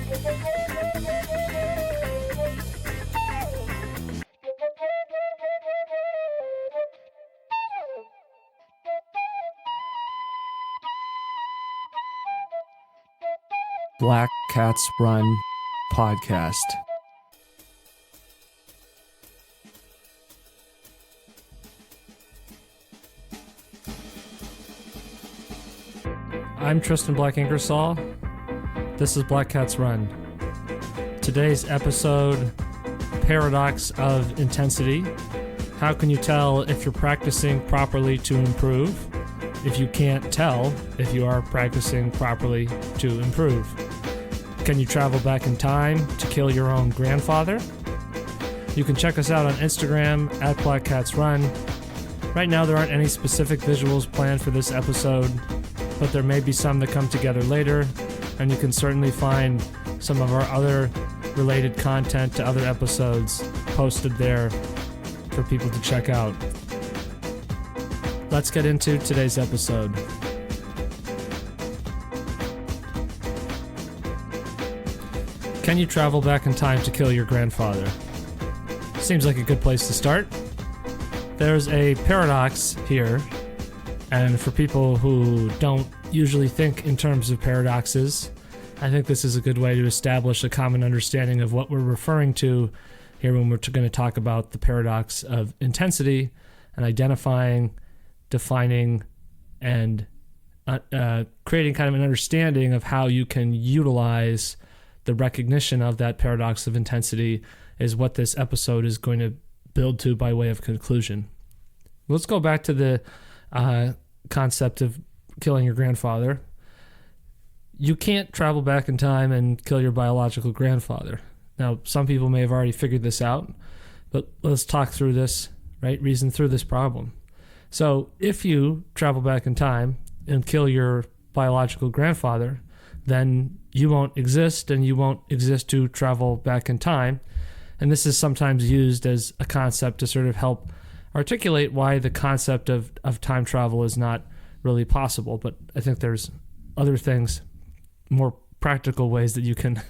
Black Cats Run podcast. I'm Tristan Black Ingersoll. This is Black Cats Run. Today's episode, Paradox of Intensity. How can you tell if you're practicing properly to improve if you can't tell if you are practicing properly to improve? Can you travel back in time to kill your own grandfather? You can check us out on Instagram at Black Cats Run. Right now there aren't any specific visuals planned for this episode, but there may be some that come together later, and you can certainly find some of our other related content to other episodes posted there for people to check out. Let's get into today's episode. Can you travel back in time to kill your grandfather? Seems like a good place to start. There's a paradox here, and for people who don't usually think in terms of paradoxes, I think this is a good way to establish a common understanding of what we're referring to here when we're going to talk about the paradox of intensity and identifying, defining, and creating kind of an understanding of how you can utilize the recognition of that paradox of intensity is what this episode is going to build to by way of conclusion. Let's go back to the concept of killing your grandfather. You can't travel back in time and kill your biological grandfather. Now, some people may have already figured this out, but let's talk through this, right? Reason through this problem. So if you travel back in time and kill your biological grandfather, then you won't exist, and you won't exist to travel back in time. And this is sometimes used as a concept to sort of help articulate why the concept of time travel is not really possible. But I think there's other things, more practical ways that you can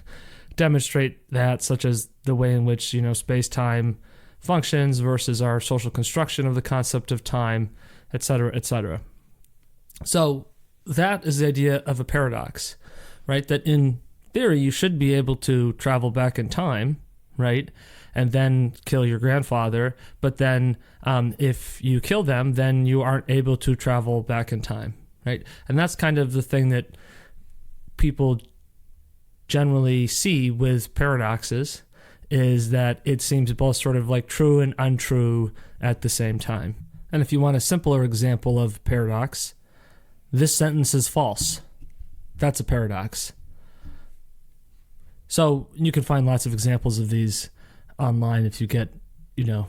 demonstrate that, such as the way in which, space-time functions versus our social construction of the concept of time, etc., etc. So that is the idea of a paradox, right? That in theory, you should be able to travel back in time, right? And then kill your grandfather. But then if you kill them, then you aren't able to travel back in time, right? And that's kind of the thing that people generally see with paradoxes, is that it seems both sort of like true and untrue at the same time. And if you want a simpler example of paradox, this sentence is false. That's a paradox. So you can find lots of examples of these online if you get,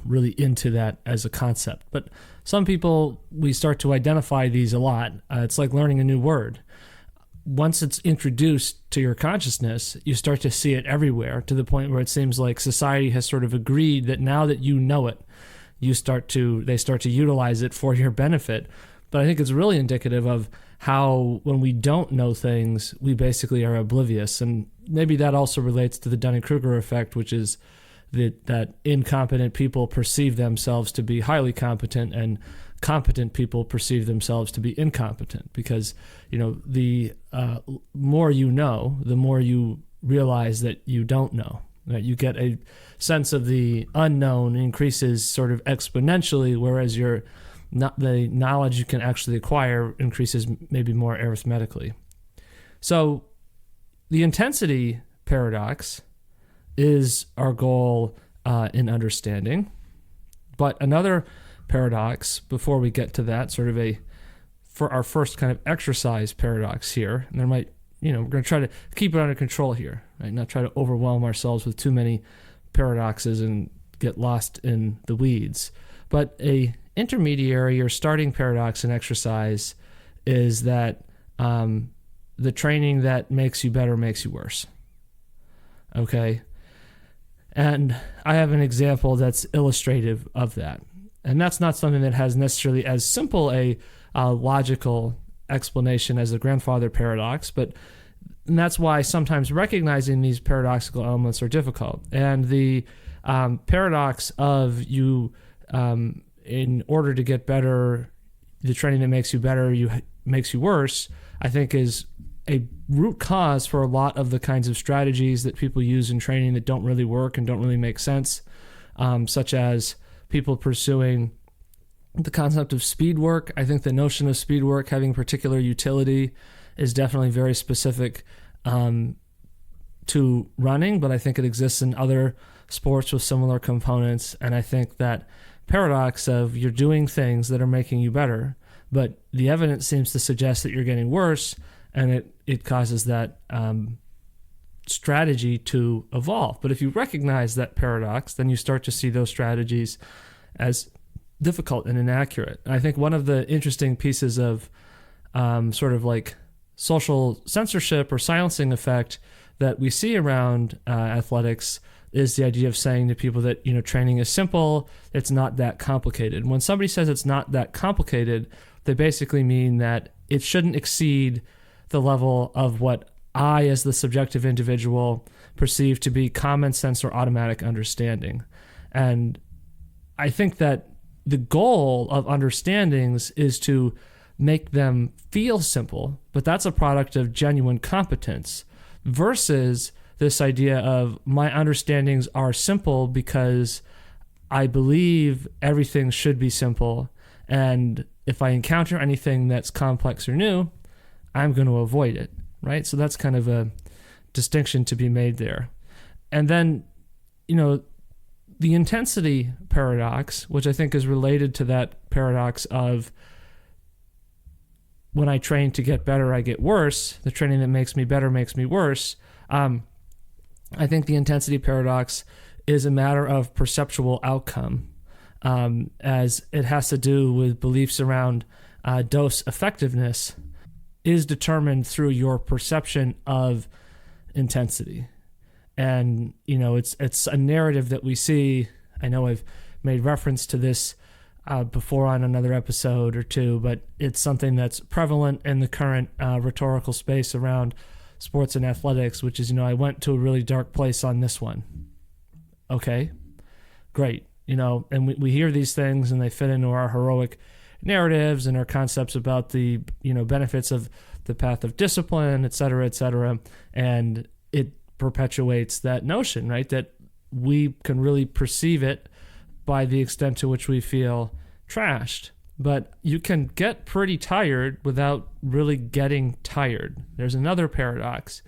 really into that as a concept. But some people, we start to identify these a lot. It's like learning a new word. Once it's introduced to your consciousness, you start to see it everywhere, to the point where it seems like society has sort of agreed that now that you know it, they start to utilize it for your benefit. But I think it's really indicative of how when we don't know things, we basically are oblivious. And maybe that also relates to the Dunning-Kruger effect, which is that incompetent people perceive themselves to be highly competent, and competent people perceive themselves to be incompetent, because the more you know, the more you realize that you don't know. Right? You get a sense of the unknown increases sort of exponentially, whereas the knowledge you can actually acquire increases maybe more arithmetically. So the intensity paradox is our goal in understanding. But another paradox, before we get to that, sort of for our first kind of exercise paradox here, and there might, we're going to try to keep it under control here, right? Not try to overwhelm ourselves with too many paradoxes and get lost in the weeds. But a intermediary or starting paradox in exercise is that the training that makes you better makes you worse. Okay? And I have an example that's illustrative of that. And that's not something that has necessarily as simple a logical explanation as the grandfather paradox, but And that's why sometimes recognizing these paradoxical elements are difficult. And the paradox of you, in order to get better, the training that makes you better makes you worse, I think is a root cause for a lot of the kinds of strategies that people use in training that don't really work and don't really make sense, such as people pursuing the concept of speed work. I think the notion of speed work having particular utility is definitely very specific to running, but I think it exists in other sports with similar components. And I think that paradox of you're doing things that are making you better, but the evidence seems to suggest that you're getting worse, and it causes that strategy to evolve. But if you recognize that paradox, then you start to see those strategies as difficult and inaccurate. And I think one of the interesting pieces of sort of like social censorship or silencing effect that we see around athletics is the idea of saying to people that, training is simple, it's not that complicated. When somebody says it's not that complicated, they basically mean that it shouldn't exceed the level of what I, as the subjective individual, perceive to be common sense or automatic understanding. And I think that the goal of understandings is to make them feel simple, but that's a product of genuine competence versus this idea of my understandings are simple because I believe everything should be simple. And if I encounter anything that's complex or new, I'm going to avoid it, right? So that's kind of a distinction to be made there. And then, the intensity paradox, which I think is related to that paradox of when I train to get better, I get worse. The training that makes me better makes me worse. I think the intensity paradox is a matter of perceptual outcome, as it has to do with beliefs around dose effectiveness is determined through your perception of intensity. And, it's a narrative that we see. I know I've made reference to this before on another episode or two, but it's something that's prevalent in the current rhetorical space around sports and athletics, which is, I went to a really dark place on this one. Okay, great. And we hear these things and they fit into our heroic narratives and our concepts about the, benefits of the path of discipline, et cetera, and it perpetuates that notion, right? That we can really perceive it by the extent to which we feel trashed. But you can get pretty tired without really getting tired. There's another paradox,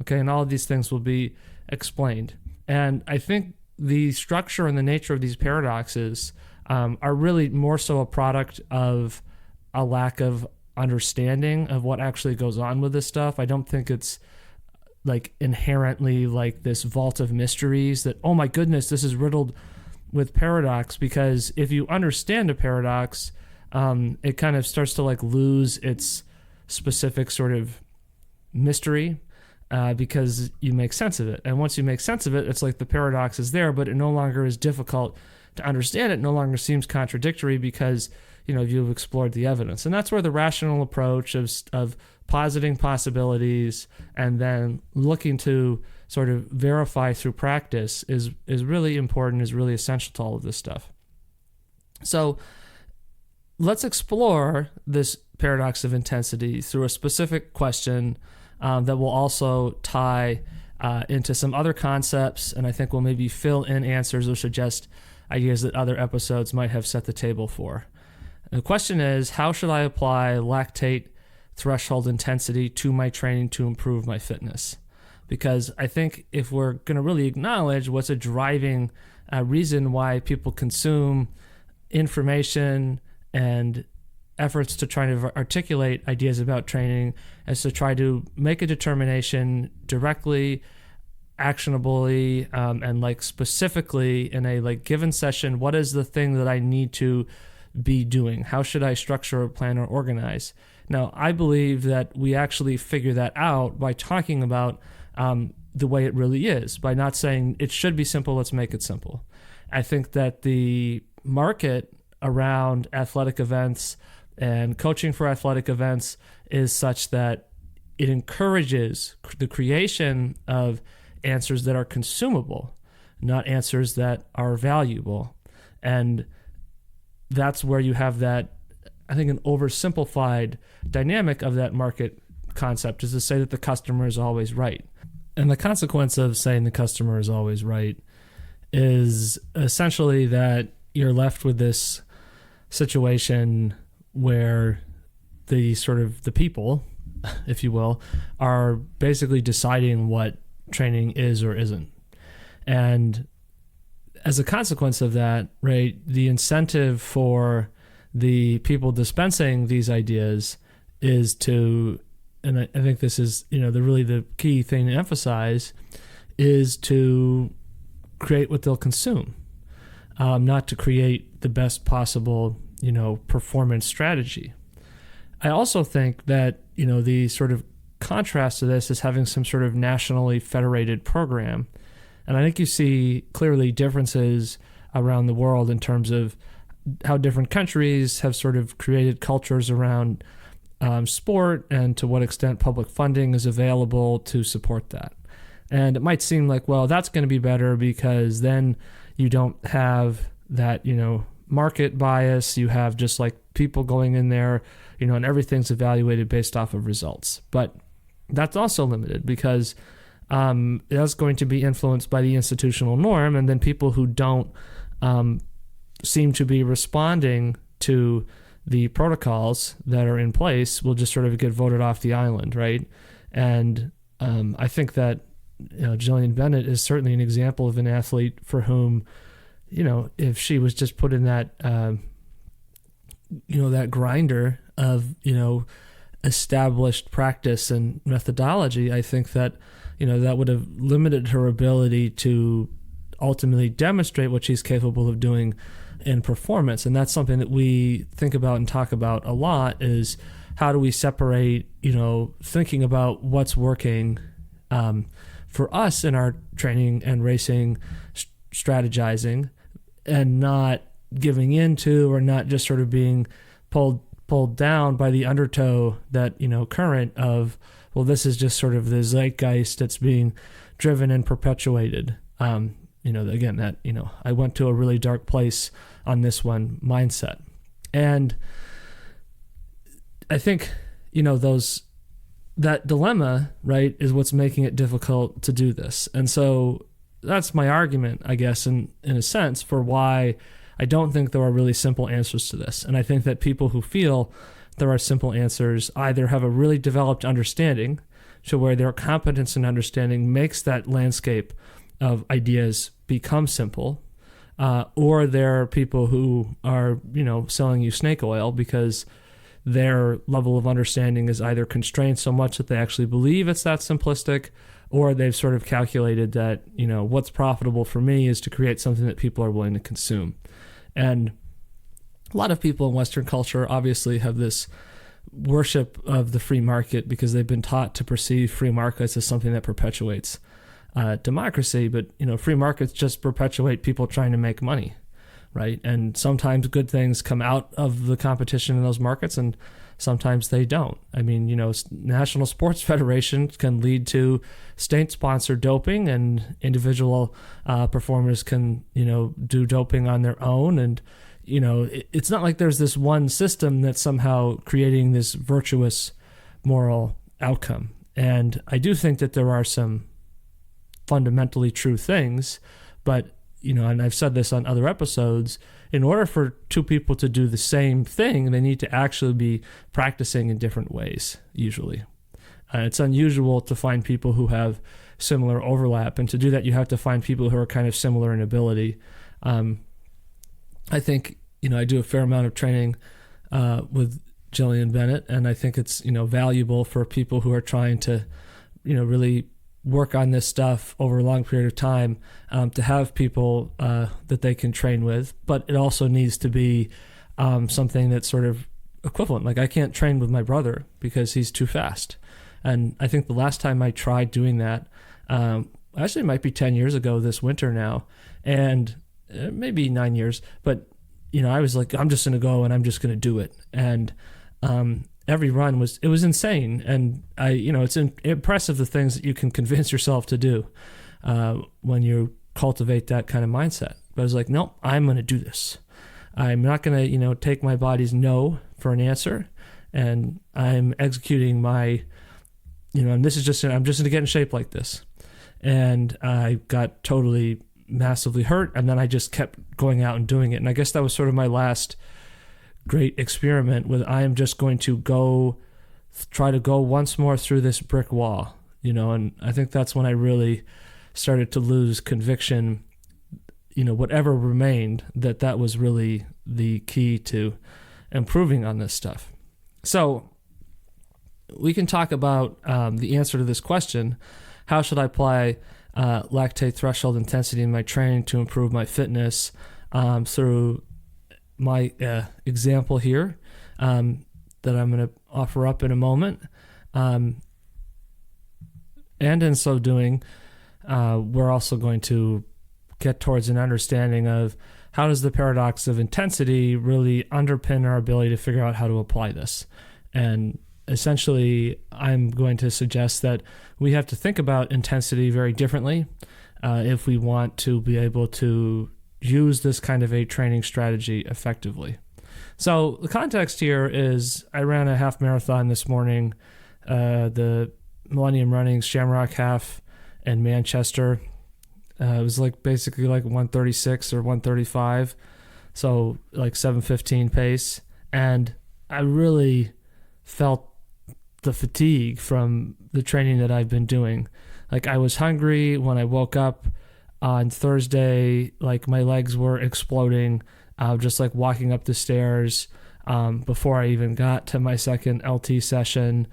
okay? And all of these things will be explained. And I think the structure and the nature of these paradoxes are really more so a product of a lack of understanding of what actually goes on with this stuff. I don't think it's like inherently like this vault of mysteries that, oh my goodness, this is riddled with paradox, because if you understand a paradox, it kind of starts to like lose its specific sort of mystery because you make sense of it. And once you make sense of it, it's like the paradox is there, but it no longer is difficult to understand. It no longer seems contradictory because, you've explored the evidence. And that's where the rational approach of positing possibilities and then looking to sort of verify through practice is really important, is really essential to all of this stuff. So let's explore this paradox of intensity through a specific question that will also tie into some other concepts, and I think will maybe fill in answers or suggest ideas that other episodes might have set the table for. And the question is, how should I apply lactate threshold intensity to my training to improve my fitness? Because I think if we're going to really acknowledge what's a driving reason why people consume information and efforts to try to articulate ideas about training, is to try to make a determination directly, actionably, and like specifically in a like given session, what is the thing that I need to be doing? How should I structure, plan, or organize? Now, I believe that we actually figure that out by talking about the way it really is, by not saying it should be simple, let's make it simple. I think that the market around athletic events and coaching for athletic events is such that it encourages the creation of answers that are consumable, not answers that are valuable. And that's where you have that, I think, an oversimplified dynamic of that market concept is to say that the customer is always right. And the consequence of saying the customer is always right is essentially that you're left with this situation where the people, if you will, are basically deciding what training is or isn't. And as a consequence of that, right, the incentive for the people dispensing these ideas is to, and I think this is, the key thing to emphasize, is to create what they'll consume, not to create the best possible, performance strategy. I also think that, the sort of contrast to this is having some sort of nationally federated program. And I think you see clearly differences around the world in terms of how different countries have sort of created cultures around sport and to what extent public funding is available to support that. And it might seem like, well, that's going to be better because then you don't have that, market bias. You have just like people going in there, and everything's evaluated based off of results. But that's also limited because that's going to be influenced by the institutional norm, and then people who don't seem to be responding to the protocols that are in place will just sort of get voted off the island, right? And I think that Jillian Bennett is certainly an example of an athlete for whom, if she was just put in that that grinder of established practice and methodology, I think that that would have limited her ability to ultimately demonstrate what she's capable of doing in performance. And that's something that we think about and talk about a lot, is how do we separate, thinking about what's working for us in our training and racing strategizing, and not giving into or not just sort of being pulled down by the undertow that, current of, well, this is just sort of the zeitgeist that's being driven and perpetuated. Again, that, I went to a really dark place on this one mindset. And I think, that dilemma, right, is what's making it difficult to do this. And so that's my argument, I guess, in a sense, for why I don't think there are really simple answers to this. And I think that people who feel there are simple answers either have a really developed understanding to where their competence and understanding makes that landscape of ideas become simple, or there are people who are, selling you snake oil because their level of understanding is either constrained so much that they actually believe it's that simplistic, or they've sort of calculated that, what's profitable for me is to create something that people are willing to consume. And a lot of people in Western culture obviously have this worship of the free market because they've been taught to perceive free markets as something that perpetuates democracy. But, free markets just perpetuate people trying to make money, right? And sometimes good things come out of the competition in those markets, and sometimes they don't. I mean, national sports federations can lead to state-sponsored doping, and individual performers can, do doping on their own. And, it's not like there's this one system that's somehow creating this virtuous moral outcome. And I do think that there are some fundamentally true things, but, and I've said this on other episodes, in order for two people to do the same thing, they need to actually be practicing in different ways, usually. It's unusual to find people who have similar overlap, and to do that, you have to find people who are kind of similar in ability. I think, I do a fair amount of training with Jillian Bennett, and I think it's, valuable for people who are trying to, really work on this stuff over a long period of time, to have people that they can train with. But it also needs to be something that's sort of equivalent. Like, I can't train with my brother because he's too fast. And I think the last time I tried doing that, actually it might be 10 years ago this winter now, and maybe 9 years, but I was like, I'm just going to go and I'm just going to do it. And every run was insane. And it's impressive the things that you can convince yourself to do when you cultivate that kind of mindset. But I was like, nope, I'm going to do this. I'm not going to, take my body's no for an answer. And I'm executing my, and this is just, I'm just going to get in shape like this. And I got totally massively hurt. And then I just kept going out and doing it. And I guess that was sort of my last great experiment with, I am just going to try to go once more through this brick wall, and I think that's when I really started to lose conviction, whatever remained, that was really the key to improving on this stuff. So we can talk about the answer to this question: how should I apply lactate threshold intensity in my training to improve my fitness? Through my example here that I'm going to offer up in a moment. And in so doing, we're also going to get towards an understanding of how does the paradox of intensity really underpin our ability to figure out how to apply this. And essentially, I'm going to suggest that we have to think about intensity very differently if we want to be able to use this kind of a training strategy effectively. So the context here is I ran a half marathon this morning, the Millennium Running Shamrock Half in Manchester. It was basically 136 or 135, so 7:15 pace. And I really felt the fatigue from the training that I've been doing. I was hungry when I woke up on Thursday, my legs were exploding, just walking up the stairs before I even got to my second LT session.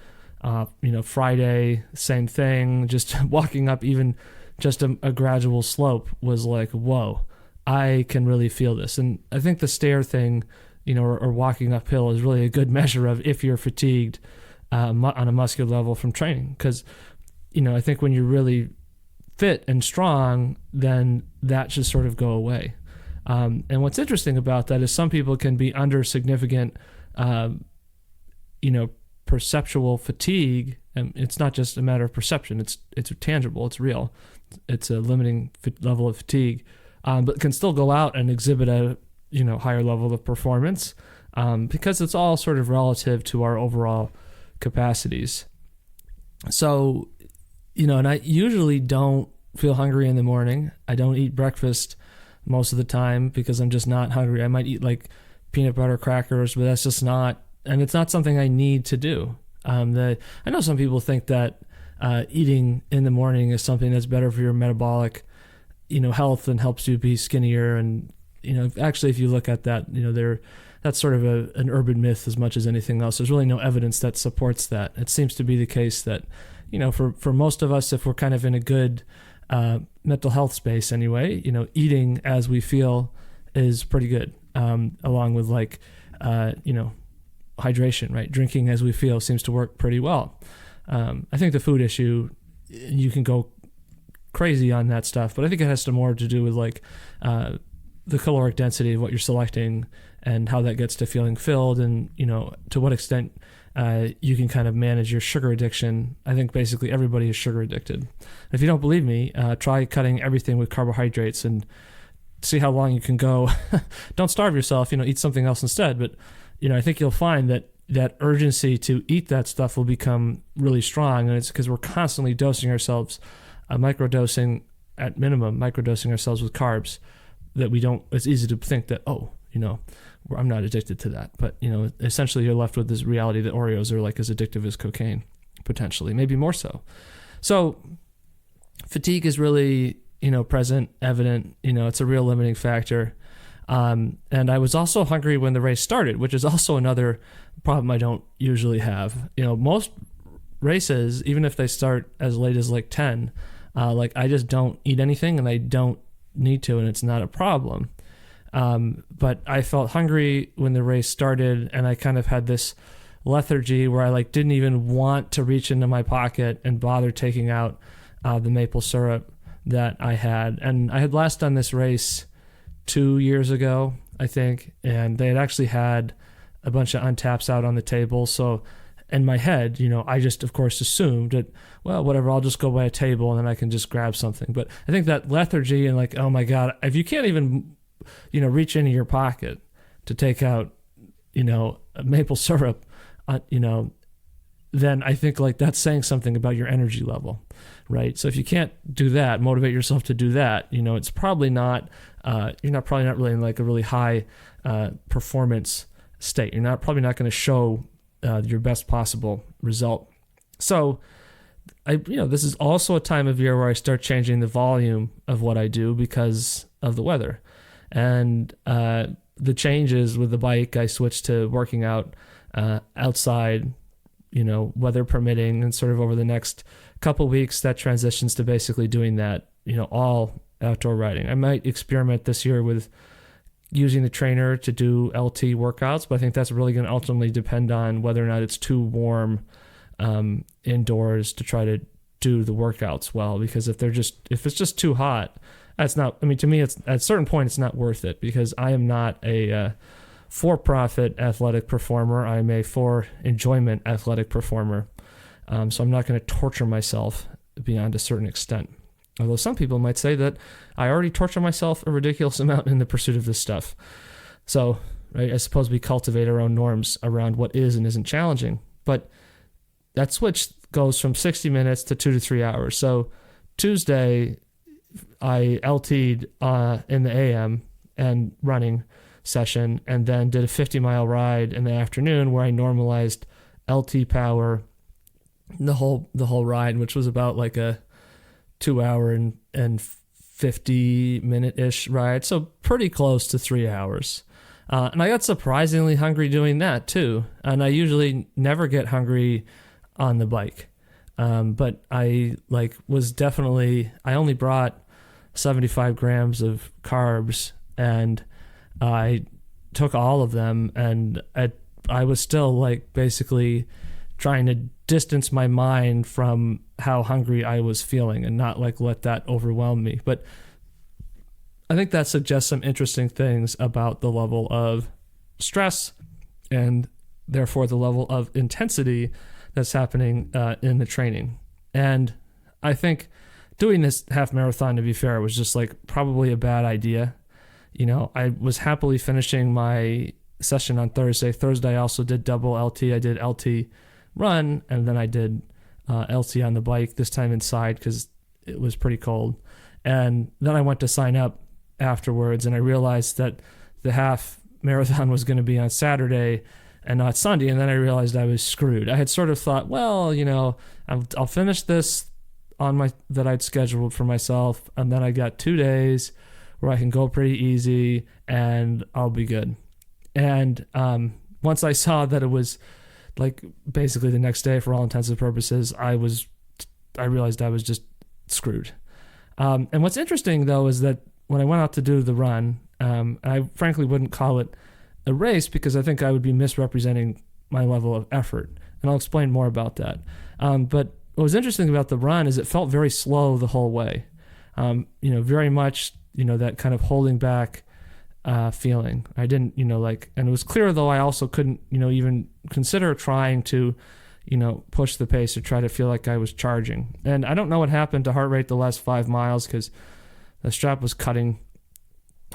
Friday, same thing, just walking up even just a gradual slope was whoa, I can really feel this. And I think the stair thing, or walking uphill is really a good measure of if you're fatigued on a muscular level from training. Because, I think when you're really fit and strong, then that should sort of go away. And what's interesting about that is some people can be under significant, perceptual fatigue. And it's not just a matter of perception. It's tangible. It's real. It's a limiting level of fatigue, but can still go out and exhibit a, higher level of performance because it's all sort of relative to our overall capacities. So, and I usually don't feel hungry in the morning. I don't eat breakfast most of the time because I'm just not hungry. I might eat peanut butter crackers, but that's just not, and it's not something I need to do. I know some people think that eating in the morning is something that's better for your metabolic, health and helps you be skinnier. And, actually, if you look at that, that's sort of an urban myth as much as anything else. There's really no evidence that supports that. It seems to be the case that, for most of us, if we're kind of in a good mental health space anyway, eating as we feel is pretty good, along with hydration, right? Drinking as we feel seems to work pretty well. I think the food issue, you can go crazy on that stuff, but I think it has more to do with the caloric density of what you're selecting and how that gets to feeling filled, and to what extent you can kind of manage your sugar addiction. I think basically everybody is sugar addicted. If you don't believe me, try cutting everything with carbohydrates and see how long you can go. Don't starve yourself, eat something else instead. But I think you'll find that urgency to eat that stuff will become really strong, and it's because we're constantly dosing ourselves, microdosing at minimum, microdosing ourselves with carbs that we don't. It's easy to think that I'm not addicted to that, but essentially you're left with this reality that Oreos are as addictive as cocaine, potentially, maybe more so. So fatigue is really present, evident. It's a real limiting factor. And I was also hungry when the race started, which is also another problem I don't usually have. Most races, even if they start as late as 10, I just don't eat anything, and I don't need to, and it's not a problem. But I felt hungry when the race started, and I kind of had this lethargy where I didn't even want to reach into my pocket and bother taking out the maple syrup that I had. And I had last done this race 2 years ago, I think, and they had actually had a bunch of untaps out on the table. So in my head, I just, of course, assumed that, well, whatever, I'll just go by a table and then I can just grab something. But I think that lethargy and like, oh my God, if you can't even, reach into your pocket to take out, maple syrup, then I think like that's saying something about your energy level, right? So if you can't do that, motivate yourself to do that, it's probably not, you're probably not really in like a really high performance state. You're probably not going to show your best possible result. So this is also a time of year where I start changing the volume of what I do because of the weather. And the changes with the bike, I switched to working out outside, weather permitting, and sort of over the next couple weeks, that transitions to basically doing that, all outdoor riding. I might experiment this year with using the trainer to do LT workouts, but I think that's really going to ultimately depend on whether or not it's too warm indoors to try to do the workouts well. Because if it's just too hot, that's not, to me, it's at a certain point, it's not worth it, because I am not a for-profit athletic performer. I'm a for-enjoyment athletic performer. So I'm not going to torture myself beyond a certain extent. Although some people might say that I already torture myself a ridiculous amount in the pursuit of this stuff. So, right, I suppose we cultivate our own norms around what is and isn't challenging. But that switch goes from 60 minutes to 2 to 3 hours. So Tuesday, I LT'd in the AM and running session, and then did a 50-mile ride in the afternoon where I normalized LT power the whole ride, which was about like a 2 hour and 50-minute-ish ride. So pretty close to 3 hours. And I got surprisingly hungry doing that too. And I usually never get hungry on the bike. But I I only brought 75 grams of carbs, and I took all of them, and I was still like basically trying to distance my mind from how hungry I was feeling and not like let that overwhelm me. But I think that suggests some interesting things about the level of stress and therefore the level of intensity that's happening in the training. And I think doing this half marathon, to be fair, was just like probably a bad idea. I was happily finishing my session on Thursday. Thursday I also did double LT. I did LT run, and then I did LT on the bike, this time inside because it was pretty cold. And then I went to sign up afterwards, and I realized that the half marathon was going to be on Saturday and not Sunday. And then I realized I was screwed. I had sort of thought, well, I'll finish this that I'd scheduled for myself, and then I got 2 days where I can go pretty easy and I'll be good. And once I saw that it was like basically the next day for all intents and purposes, I realized I was just screwed. And what's interesting though is that when I went out to do the run, I frankly wouldn't call it a race because I think I would be misrepresenting my level of effort. And I'll explain more about that. But what was interesting about the run is it felt very slow the whole way. Very much, that kind of holding back feeling. I didn't, and it was clear though I also couldn't, even consider trying to, push the pace or try to feel like I was charging. And I don't know what happened to heart rate the last 5 miles because the strap was cutting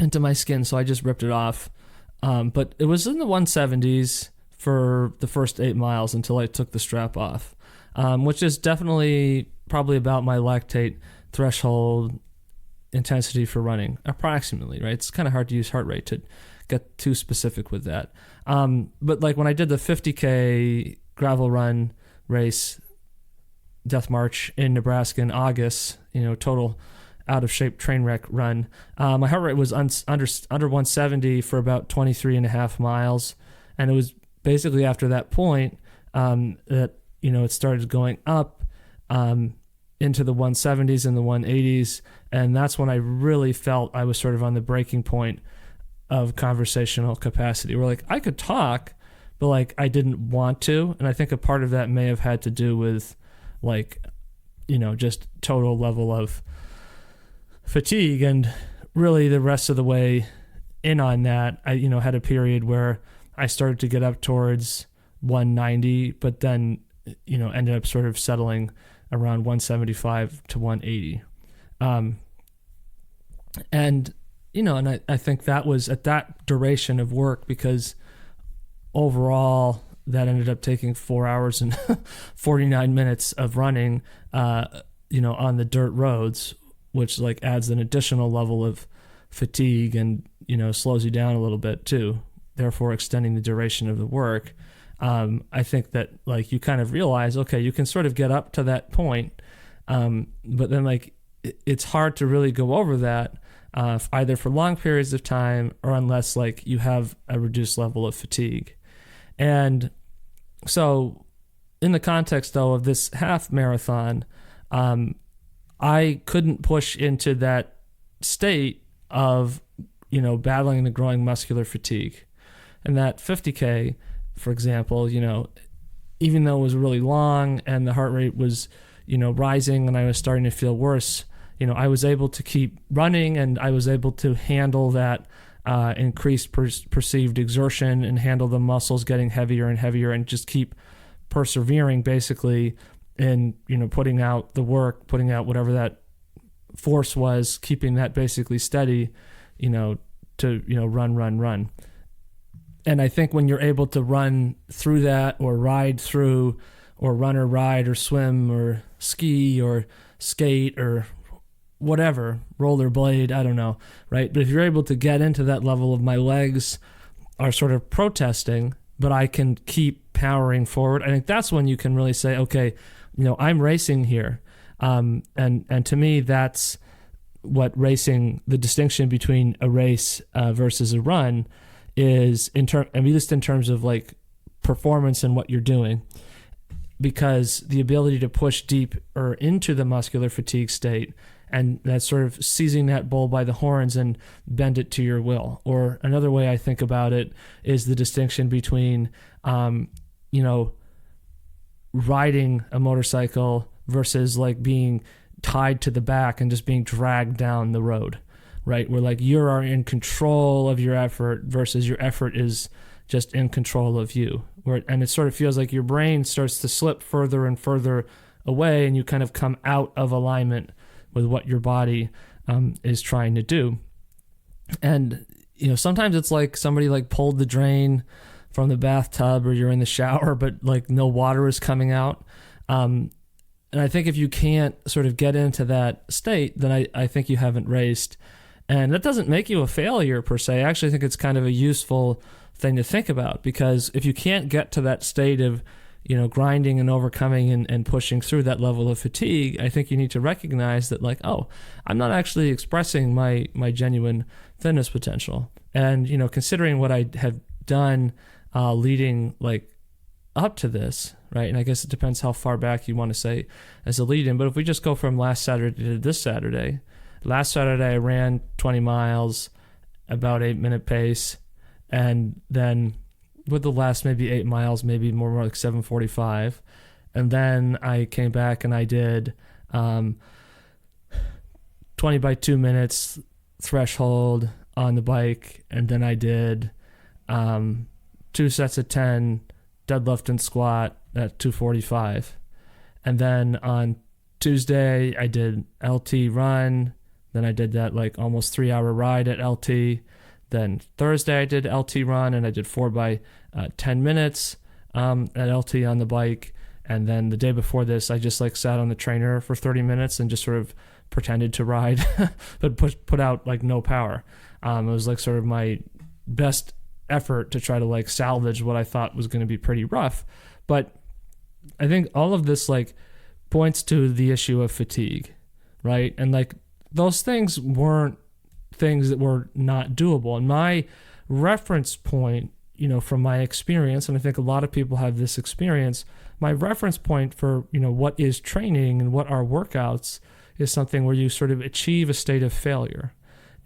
into my skin, so I just ripped it off. But it was in the 170s for the first 8 miles until I took the strap off, which is definitely probably about my lactate threshold intensity for running, approximately, right? It's kind of hard to use heart rate to get too specific with that. But like when I did the 50K gravel run race, Death March in Nebraska in August, total out of shape train wreck run, my heart rate was under 170 for about 23 and a half miles. And it was basically after that point that, it started going up into the 170s and the 180s. And that's when I really felt I was sort of on the breaking point of conversational capacity, where like I could talk, but like I didn't want to. And I think a part of that may have had to do with like, just total level of fatigue. And really the rest of the way in on that, I, had a period where I started to get up towards 190, but then, ended up sort of settling around 175 to 180. And I think that was at that duration of work, because overall that ended up taking 4 hours and 49 minutes of running, on the dirt roads, which like adds an additional level of fatigue and, slows you down a little bit too, therefore extending the duration of the work. I think that like you kind of realize, okay, you can sort of get up to that point, but then like it's hard to really go over that, either for long periods of time or unless like you have a reduced level of fatigue. And so in the context though of this half marathon, I couldn't push into that state of, battling the growing muscular fatigue. And that 50K, for example, even though it was really long and the heart rate was, rising and I was starting to feel worse, I was able to keep running and I was able to handle that increased perceived exertion and handle the muscles getting heavier and heavier and just keep persevering basically in, putting out the work, putting out whatever that force was, keeping that basically steady, to, run. And I think when you're able to run through that or ride through or run or ride or swim or ski or skate or whatever, rollerblade, I don't know, right? But if you're able to get into that level of my legs are sort of protesting, but I can keep powering forward, I think that's when you can really say, okay, I'm racing here. And to me, that's what racing, the distinction between a race versus a run is, at least in terms of like performance and what you're doing, because the ability to push deep or into the muscular fatigue state and that sort of seizing that bull by the horns and bend it to your will. Or another way I think about it is the distinction between, riding a motorcycle versus like being tied to the back and just being dragged down the road, right? Where like you are in control of your effort versus your effort is just in control of you. And it sort of feels like your brain starts to slip further and further away and you kind of come out of alignment with what your body is trying to do. And, sometimes it's like somebody like pulled the drain from the bathtub or you're in the shower, but like no water is coming out. And I think if you can't sort of get into that state, then I think you haven't raced. And that doesn't make you a failure per se. I actually think it's kind of a useful thing to think about, because if you can't get to that state of, grinding and overcoming and pushing through that level of fatigue, I think you need to recognize that like, oh, I'm not actually expressing my genuine fitness potential. And, considering what I have done leading like up to this, right? And I guess it depends how far back you want to say as a lead in, but if we just go from last Saturday to this Saturday, last Saturday I ran 20 miles, about 8-minute pace, and then with the last maybe 8 miles, maybe more like 7:45, and then I came back and I did 20 by 2 minutes threshold on the bike, and then I did 2 sets of 10 deadlift and squat at 245. And then on Tuesday, I did LT run. Then I did that like almost 3-hour ride at LT. Then Thursday, I did LT run and I did 4 by 10 minutes at LT on the bike. And then the day before this, I just like sat on the trainer for 30 minutes and just sort of pretended to ride, but put out like no power. It was like sort of my best effort to try to like salvage what I thought was going to be pretty rough. But I think all of this like points to the issue of fatigue, right? And like those things weren't things that were not doable. And my reference point, from my experience, and I think a lot of people have this experience, my reference point for, what is training and what are workouts is something where you sort of achieve a state of failure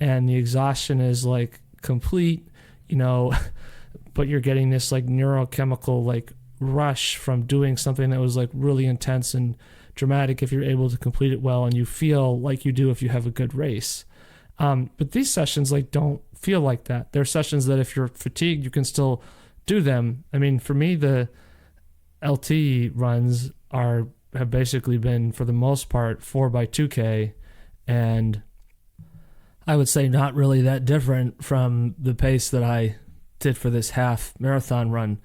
and the exhaustion is like complete, but you're getting this like neurochemical like rush from doing something that was like really intense and dramatic if you're able to complete it well, and you feel like you do if you have a good race. But these sessions like don't feel like that. They're sessions that if you're fatigued, you can still do them. I mean, for me, the LT runs have basically been, for the most part, 4x2K, and I would say not really that different from the pace that I did for this half marathon run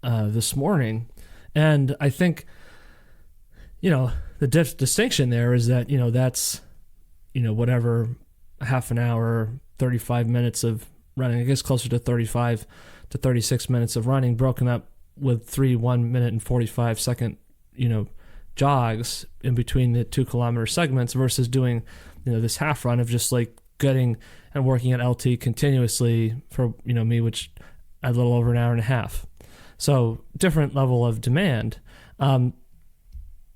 this morning. And I think, the distinction there is that, that's, whatever, half an hour, 35 minutes of running, I guess closer to 35 to 36 minutes of running, broken up with 3 1 minute and 45 second, jogs in between the 2 kilometer segments versus doing, this half run of just like getting and working at LT continuously for, me, which a little over an hour and a half. So different level of demand.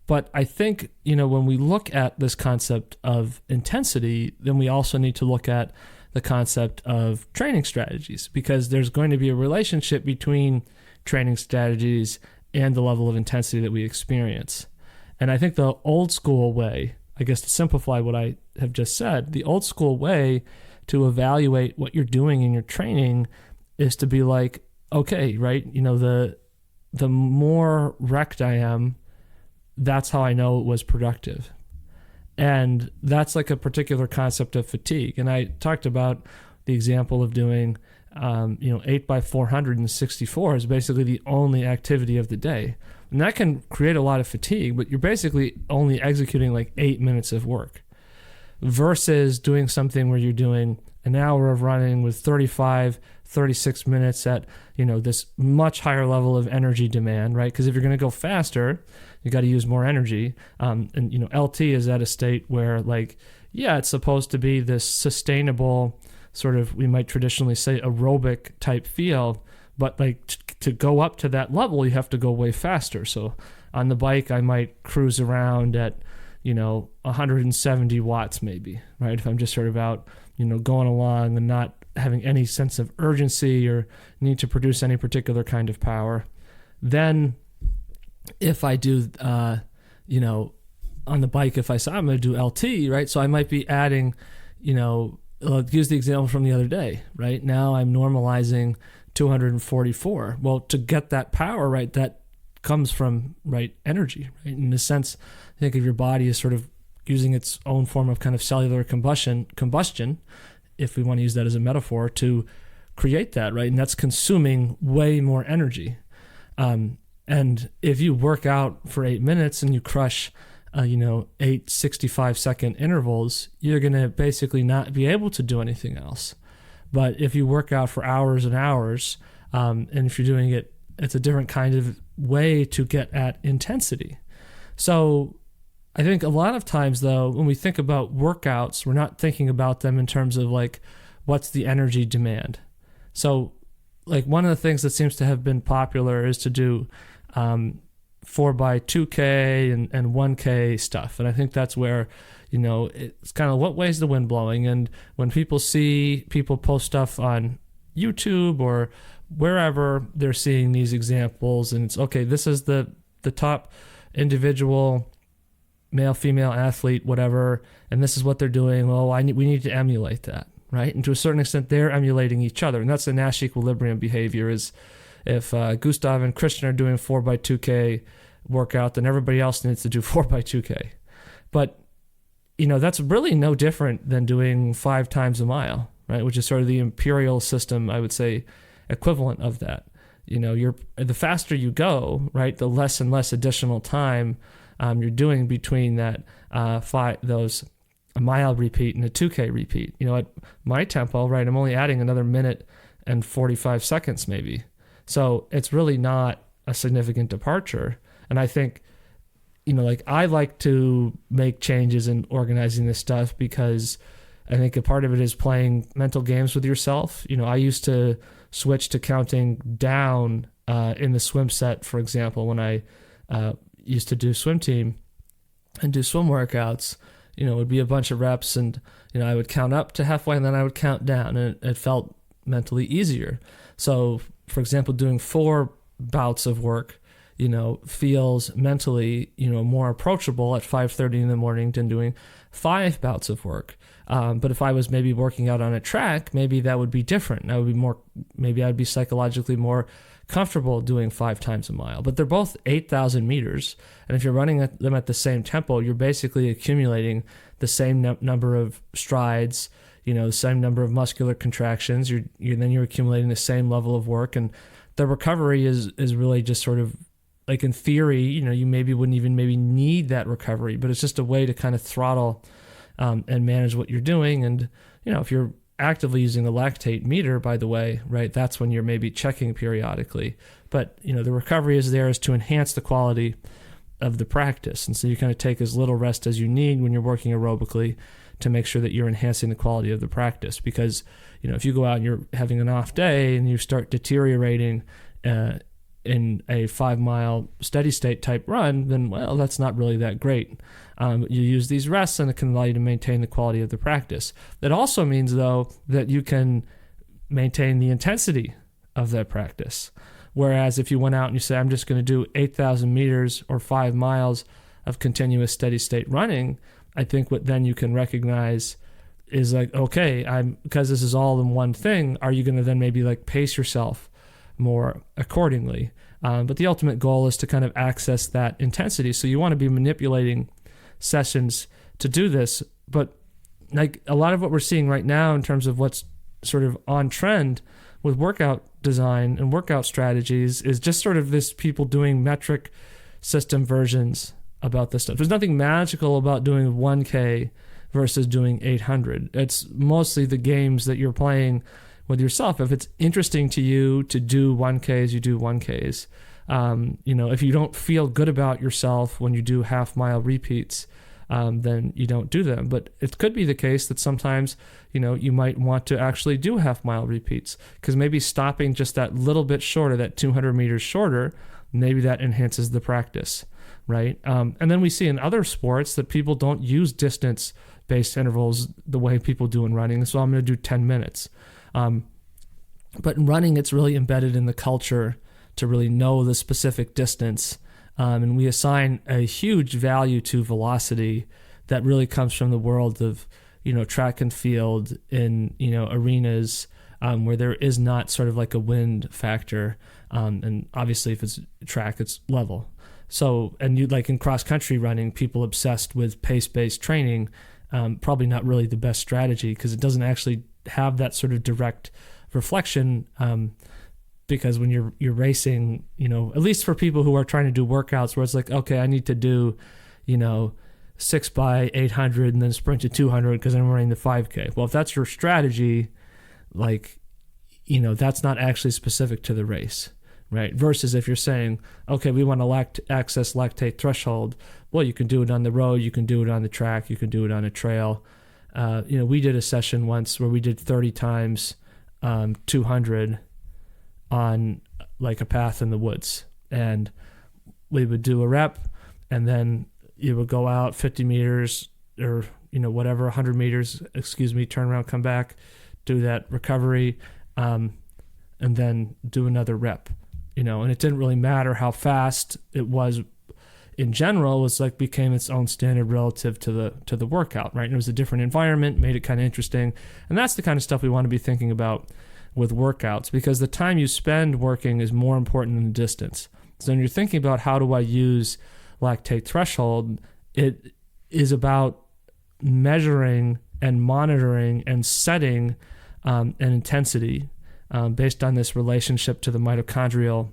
But I think, when we look at this concept of intensity, then we also need to look at the concept of training strategies, because there's going to be a relationship between training strategies and the level of intensity that we experience. And I think the old school way, I guess to simplify what I have just said, the old school way to evaluate what you're doing in your training is to be like, okay, right, the more wrecked I am, that's how I know it was productive. And that's like a particular concept of fatigue. And I talked about the example of doing, 8 by 464 is basically the only activity of the day. And that can create a lot of fatigue, but you're basically only executing like 8 minutes of work versus doing something where you're doing an hour of running with 35, 36 minutes at, this much higher level of energy demand, right? Because if you're going to go faster, you got to use more energy. And LT is at a state where it's supposed to be this sustainable sort of, we might traditionally say aerobic type feel, but to go up to that level, you have to go way faster. So on the bike, I might cruise around at, 170 watts maybe, right? If I'm just sort of out, going along and not having any sense of urgency or need to produce any particular kind of power. Then if I do, on the bike, if I say I'm going to do LT, right? So I might be adding, use the example from the other day, right? Now I'm normalizing 244. Well, to get that power, right, that comes from, right, energy, right? In a sense, I think of your body as sort of using its own form of kind of cellular combustion, if we want to use that as a metaphor, to create that, right? And that's consuming way more energy. And if you work out for 8 minutes and you crush, 8 65-second intervals, you're going to basically not be able to do anything else. But if you work out for hours and hours, and if you're doing it, it's a different kind of way to get at intensity. So I think a lot of times, though, when we think about workouts, we're not thinking about them in terms of what's the energy demand. So one of the things that seems to have been popular is to do 4x2K and 1K stuff. And I think that's where, it's kind of what way's the wind blowing. And when people see people post stuff on YouTube or wherever, they're seeing these examples and it's, okay, this is the top individual male, female athlete, whatever, and this is what they're doing. Well, we need to emulate that, right? And to a certain extent, they're emulating each other. And that's the Nash equilibrium behavior is if Gustav and Christian are doing 4x2K workout, then everybody else needs to do 4x2K. But, that's really no different than doing 5 times a mile, right? Which is sort of the imperial system, I would say, equivalent of that. The faster you go, right, the less and less additional time you're doing between that a mile repeat and a 2K repeat. At my tempo, right, I'm only adding another minute and 45 seconds maybe. So it's really not a significant departure. And I think, I like to make changes in organizing this stuff because I think a part of it is playing mental games with yourself. I used to switch to counting down in the swim set, for example, when I used to do swim team and do swim workouts. It would be a bunch of reps and, I would count up to halfway and then I would count down, and it felt mentally easier. So, for example, doing 4 bouts of work, feels mentally, more approachable at 5:30 in the morning than doing 5 bouts of work. But if I was maybe working out on a track, maybe that would be different. Maybe I'd be psychologically more comfortable doing 5 times a mile. But they're both 8,000 meters. And if you're running them at the same tempo, you're basically accumulating the same number of strides, the same number of muscular contractions. You're accumulating the same level of work. And the recovery is really just sort of like, in theory, you maybe wouldn't even maybe need that recovery, but it's just a way to kind of throttle and manage what you're doing. And, if you're actively using the lactate meter, by the way, right, that's when you're maybe checking periodically. But, the recovery is to enhance the quality of the practice. And so you kind of take as little rest as you need when you're working aerobically to make sure that you're enhancing the quality of the practice. Because, if you go out and you're having an off day and you start deteriorating in a 5-mile steady state type run, then, well, that's not really that great. You use these rests and it can allow you to maintain the quality of the practice. That also means, though, that you can maintain the intensity of that practice. Whereas if you went out and you say, I'm just going to do 8,000 meters or 5 miles of continuous steady state running, I think what then you can recognize is like, okay, because this is all in one thing, are you going to then maybe like pace yourself more accordingly? But the ultimate goal is to kind of access that intensity. So you want to be manipulating sessions to do this. But like a lot of what we're seeing right now in terms of what's sort of on trend with workout design and workout strategies is just sort of this people doing metric system versions about this stuff. There's nothing magical about doing 1K versus doing 800. It's mostly the games that you're playing with yourself. If it's interesting to you to do 1Ks, you do 1Ks. If you don't feel good about yourself when you do half-mile repeats, then you don't do them. But it could be the case that sometimes, you might want to actually do half-mile repeats, because maybe stopping just that little bit shorter, that 200 meters shorter, maybe that enhances the practice, right? And then we see in other sports that people don't use distance-based intervals the way people do in running. So I'm going to do 10 minutes. But in running, it's really embedded in the culture to really know the specific distance. And we assign a huge value to velocity that really comes from the world of, track and field in, arenas where there is not sort of like a wind factor. And obviously if it's track, it's level. So, and you like in cross country running, people obsessed with pace-based training, probably not really the best strategy, because it doesn't actually have that sort of direct reflection, because when you're racing, at least for people who are trying to do workouts where it's like, okay, I need to do 6 by 800 and then sprint to 200 because I'm running the 5K. Well, if that's your strategy, like, that's not actually specific to the race, right? Versus if you're saying, okay, we want to access lactate threshold, well, you can do it on the road, you can do it on the track, you can do it on a trail. We did a session once where we did 30 times 200 on like a path in the woods, and we would do a rep, and then you would go out 50 meters or whatever, 100 meters, turn around, come back, do that recovery, and then do another rep, and it didn't really matter how fast it was. In general, was like became its own standard relative to the workout, right? And it was a different environment, made it kind of interesting. And that's the kind of stuff we want to be thinking about with workouts, because the time you spend working is more important than the distance. So when you're thinking about how do I use lactate threshold, it is about measuring and monitoring and setting an intensity based on this relationship to the mitochondrial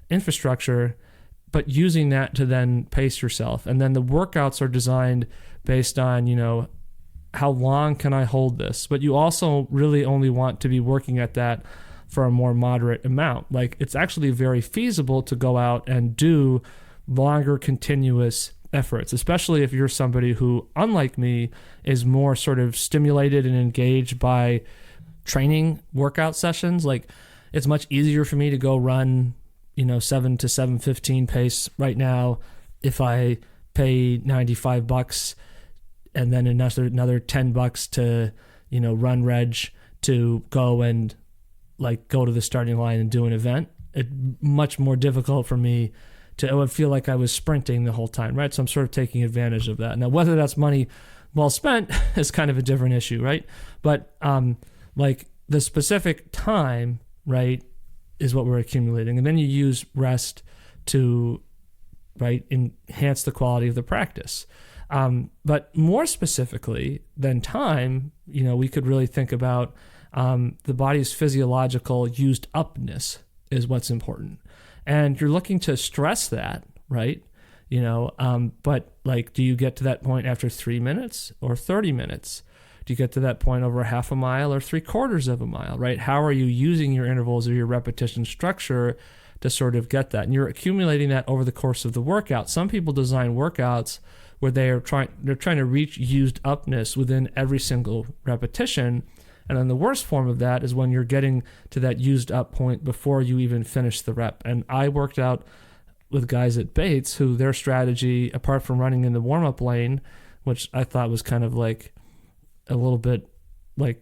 infrastructure, but using that to then pace yourself. And then the workouts are designed based on, how long can I hold this? But you also really only want to be working at that for a more moderate amount. Like, it's actually very feasible to go out and do longer continuous efforts, especially if you're somebody who, unlike me, is more sort of stimulated and engaged by training workout sessions. Like, it's much easier for me to go run 7 to 7:15 pace right now if I pay $95 and then another $10 to run reg to go and like go to the starting line and do an event. It's much more difficult for me to, it would feel like I was sprinting the whole time, right? So I'm sort of taking advantage of that. Now, whether that's money well spent is kind of a different issue, right? But like the specific time, right, is what we're accumulating. And then you use rest to, right, enhance the quality of the practice. But more specifically than time, we could really think about the body's physiological used upness is what's important. And you're looking to stress that, right? But like, do you get to that point after 3 minutes or 30 minutes? Do you get to that point over half a mile or 3/4 of a mile, right? How are you using your intervals or your repetition structure to sort of get that? And you're accumulating that over the course of the workout. Some people design workouts where they're trying to reach used upness within every single repetition. And then the worst form of that is when you're getting to that used up point before you even finish the rep. And I worked out with guys at Bates who their strategy, apart from running in the warm-up lane, which I thought was kind of like a little bit like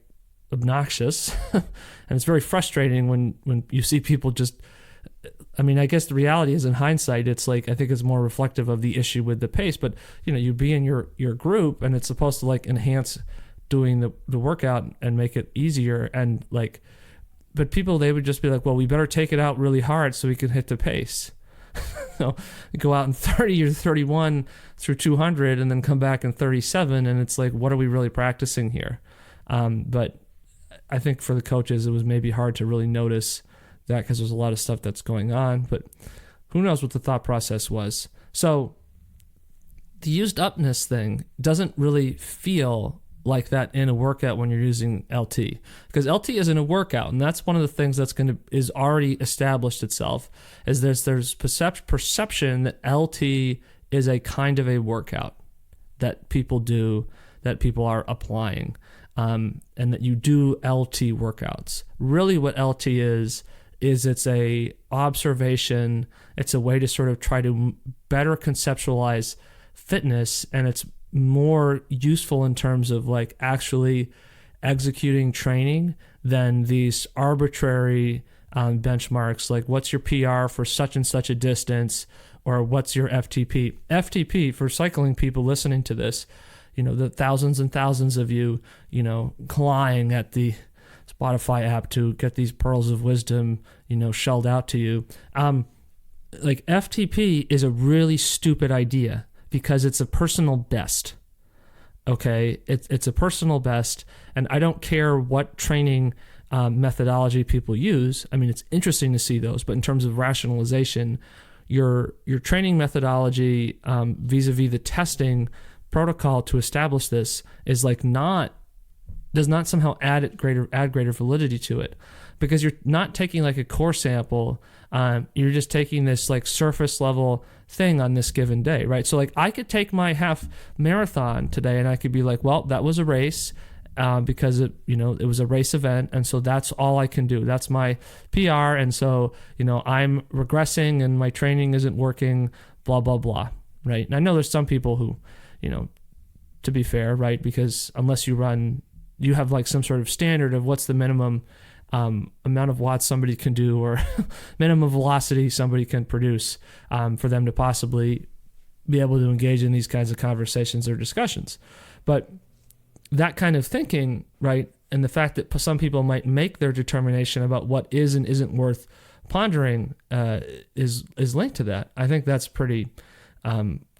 obnoxious, and it's very frustrating when you see people just, I mean, I guess the reality is in hindsight, it's like, I think it's more reflective of the issue with the pace, but you'd be in your group and it's supposed to like enhance doing the workout and make it easier. And like, but people, they would just be like, well, we better take it out really hard so we can hit the pace. So you go out in 30 or 31 through 200 and then come back in 37. And it's like, what are we really practicing here? But I think for the coaches, it was maybe hard to really notice that because there's a lot of stuff that's going on, but who knows what the thought process was. So the used upness thing doesn't really feel like that in a workout when you're using LT, because LT isn't a workout. And that's one of the things that's is already established itself, is there's perception that LT is a kind of a workout that people do, that people are applying, and that you do LT workouts. Really what LT is it's a observation. It's a way to sort of try to better conceptualize fitness, and it's more useful in terms of like actually executing training than these arbitrary benchmarks, like what's your PR for such and such a distance, or what's your FTP. FTP, for cycling people listening to this, the thousands and thousands of you, clawing at the Spotify app to get these pearls of wisdom, shelled out to you. Like FTP is a really stupid idea because it's a personal best. Okay, it's a personal best, and I don't care what training methodology people use. I mean, it's interesting to see those, but in terms of rationalization, your training methodology vis-a-vis the testing protocol to establish this is like does not somehow add greater validity to it, because you're not taking like a core sample. You're just taking this like surface level thing on this given day, right? So like I could take my half marathon today and I could be like, well, that was a race because it was a race event, and so that's all I can do. That's my PR, and so I'm regressing and my training isn't working, blah blah blah, right? And I know there's some people who, to be fair, right, because unless you have like some sort of standard of what's the minimum amount of watts somebody can do, or minimum velocity somebody can produce for them to possibly be able to engage in these kinds of conversations or discussions. But that kind of thinking, right, and the fact that some people might make their determination about what is and isn't worth pondering is linked to that. I think that's pretty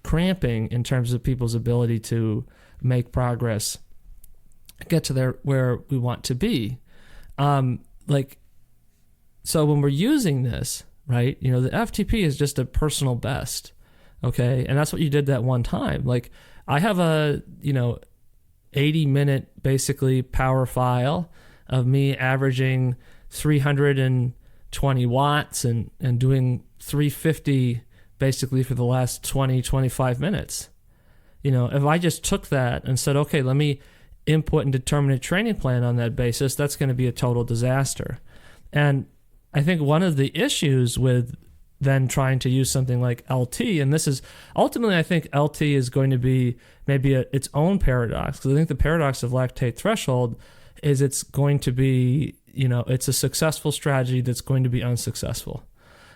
cramping in terms of people's ability to make progress, get to where we want to be. So when we're using this, right, the FTP is just a personal best. Okay. And that's what you did that one time. Like I have a, 80-minute basically power file of me averaging 320 watts and doing 350 basically for the last 20, 25 minutes. If I just took that and said, okay, let me input and determine a training plan on that basis, that's going to be a total disaster. And I think one of the issues with then trying to use something like LT, and this is ultimately, I think LT is going to be maybe its own paradox, because I think the paradox of lactate threshold is it's going to be, it's a successful strategy that's going to be unsuccessful,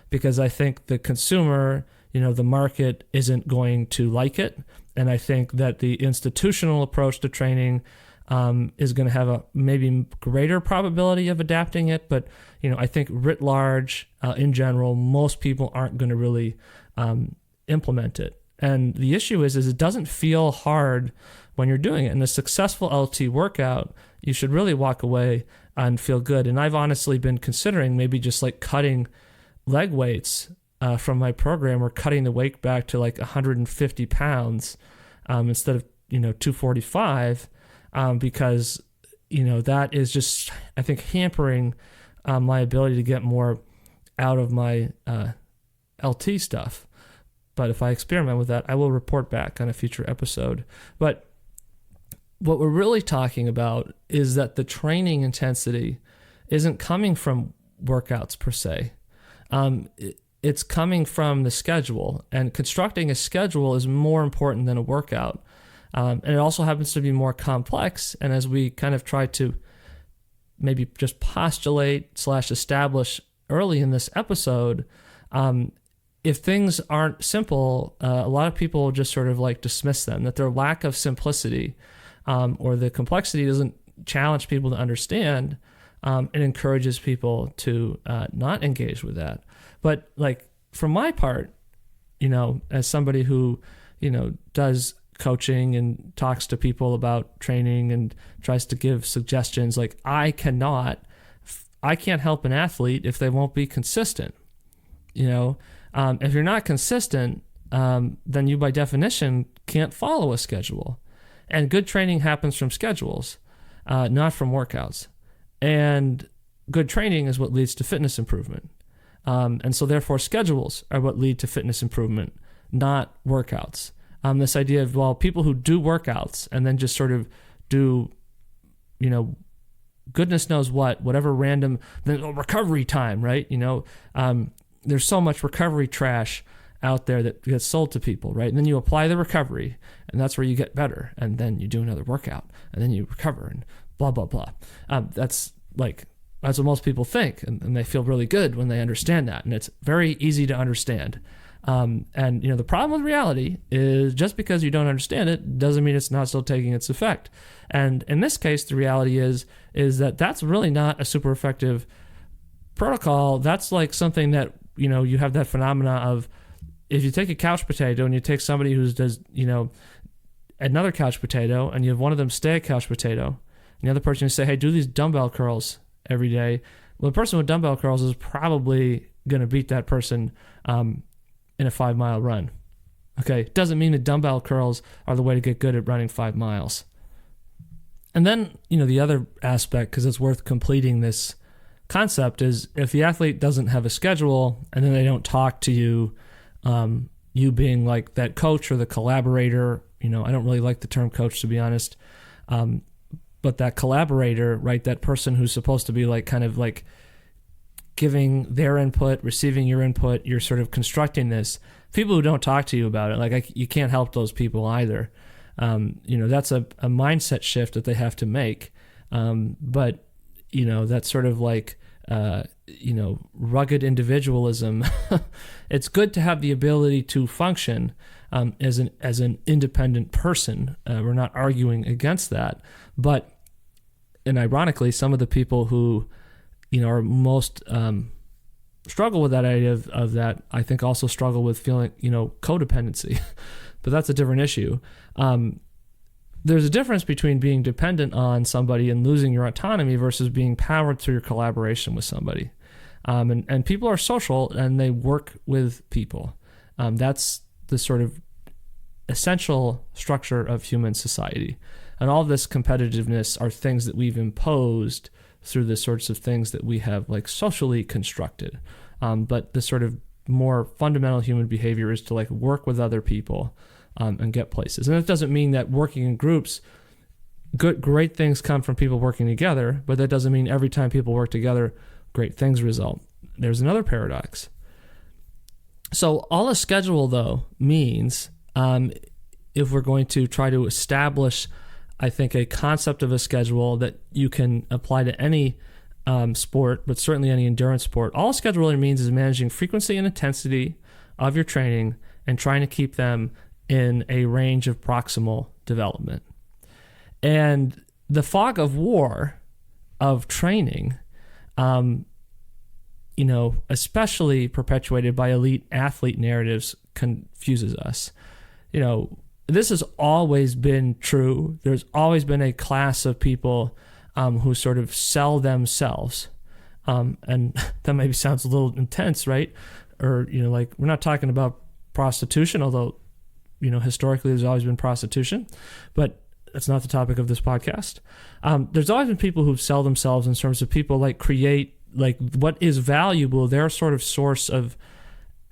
because I think the consumer the market isn't going to like it. And I think that the institutional approach to training is going to have a maybe greater probability of adapting it. But, I think writ large, in general, most people aren't going to really implement it. And the issue is it doesn't feel hard when you're doing it. In a successful LT workout, you should really walk away and feel good. And I've honestly been considering maybe just like cutting leg weights from my program, or cutting the weight back to like 150 pounds instead of 245, because that is just, I think, hampering my ability to get more out of my LT stuff. But if I experiment with that, I will report back on a future episode. But what we're really talking about is that the training intensity isn't coming from workouts per se. It's coming from the schedule, and constructing a schedule is more important than a workout. And it also happens to be more complex. And as we kind of try to maybe just postulate / establish early in this episode, if things aren't simple, a lot of people just sort of like dismiss them, that their lack of simplicity or the complexity doesn't challenge people to understand. It encourages people to not engage with that. But like for my part, as somebody who, does coaching and talks to people about training and tries to give suggestions, like I can't help an athlete if they won't be consistent. If you're not consistent, then you by definition can't follow a schedule. And good training happens from schedules, not from workouts. And good training is what leads to fitness improvement. And so therefore schedules are what lead to fitness improvement, not workouts. This idea of, people who do workouts and then just sort of do, goodness knows whatever random recovery time, right? There's so much recovery trash out there that gets sold to people, right? And then you apply the recovery, and that's where you get better. And then you do another workout, and then you recover, and blah, blah, blah. That's what most people think, and they feel really good when they understand that. And it's very easy to understand. And the problem with reality is just because you don't understand it doesn't mean it's not still taking its effect. And in this case, the reality is that that's really not a super effective protocol. That's like something that, you have that phenomena of, if you take a couch potato and you take somebody who does, another couch potato, and you have one of them stay a couch potato, and the other person you say, hey, do these dumbbell curls every day. Well, the person with dumbbell curls is probably going to beat that person in a 5-mile run. Okay, doesn't mean that dumbbell curls are the way to get good at running 5 miles. And then, the other aspect, because it's worth completing this concept, is if the athlete doesn't have a schedule and then they don't talk to you, you being like that coach or the collaborator, I don't really like the term coach, to be honest, but that collaborator, right, that person who's supposed to be like kind of like giving their input, receiving your input, you're sort of constructing this. People who don't talk to you about it, you can't help those people either. That's a mindset shift that they have to make. But that's sort of like, rugged individualism. It's good to have the ability to function as an independent person. We're not arguing against that. But, and ironically, some of the people who, are most struggle with that idea of that, I think also struggle with feeling, codependency. But that's a different issue. There's a difference between being dependent on somebody and losing your autonomy versus being powered through your collaboration with somebody. And people are social and they work with people. That's the sort of essential structure of human society. And all this competitiveness are things that we've imposed through the sorts of things that we have socially constructed. But the sort of more fundamental human behavior is to work with other people and get places. And it doesn't mean that working in groups, great things come from people working together, but that doesn't mean every time people work together, great things result. There's another paradox. So all a schedule, though, means, if we're going to try to establish, I think, a concept of a schedule that you can apply to any sport, but certainly any endurance sport, all a schedule really means is managing frequency and intensity of your training and trying to keep them in a range of proximal development. And the fog of war of training, especially perpetuated by elite athlete narratives, confuses us. This has always been true. There's always been a class of people who sort of sell themselves. And that maybe sounds a little intense, right? Or, we're not talking about prostitution, although, historically there's always been prostitution, but that's not the topic of this podcast. There's always been people who sell themselves in terms of people create what is valuable. Their sort of source of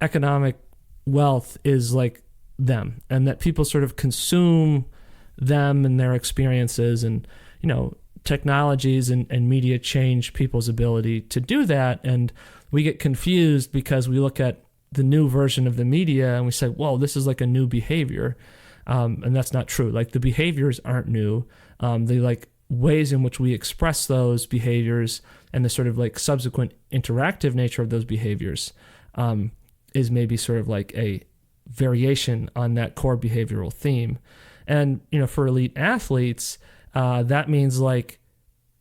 economic wealth is them, and that people sort of consume them and their experiences, and technologies and media change people's ability to do that. And we get confused because we look at the new version of the media and we say, whoa, this is a new behavior. And that's not true. The behaviors aren't new. The ways in which we express those behaviors and the sort of subsequent interactive nature of those behaviors is maybe sort of a variation on that core behavioral theme. And, for elite athletes, that means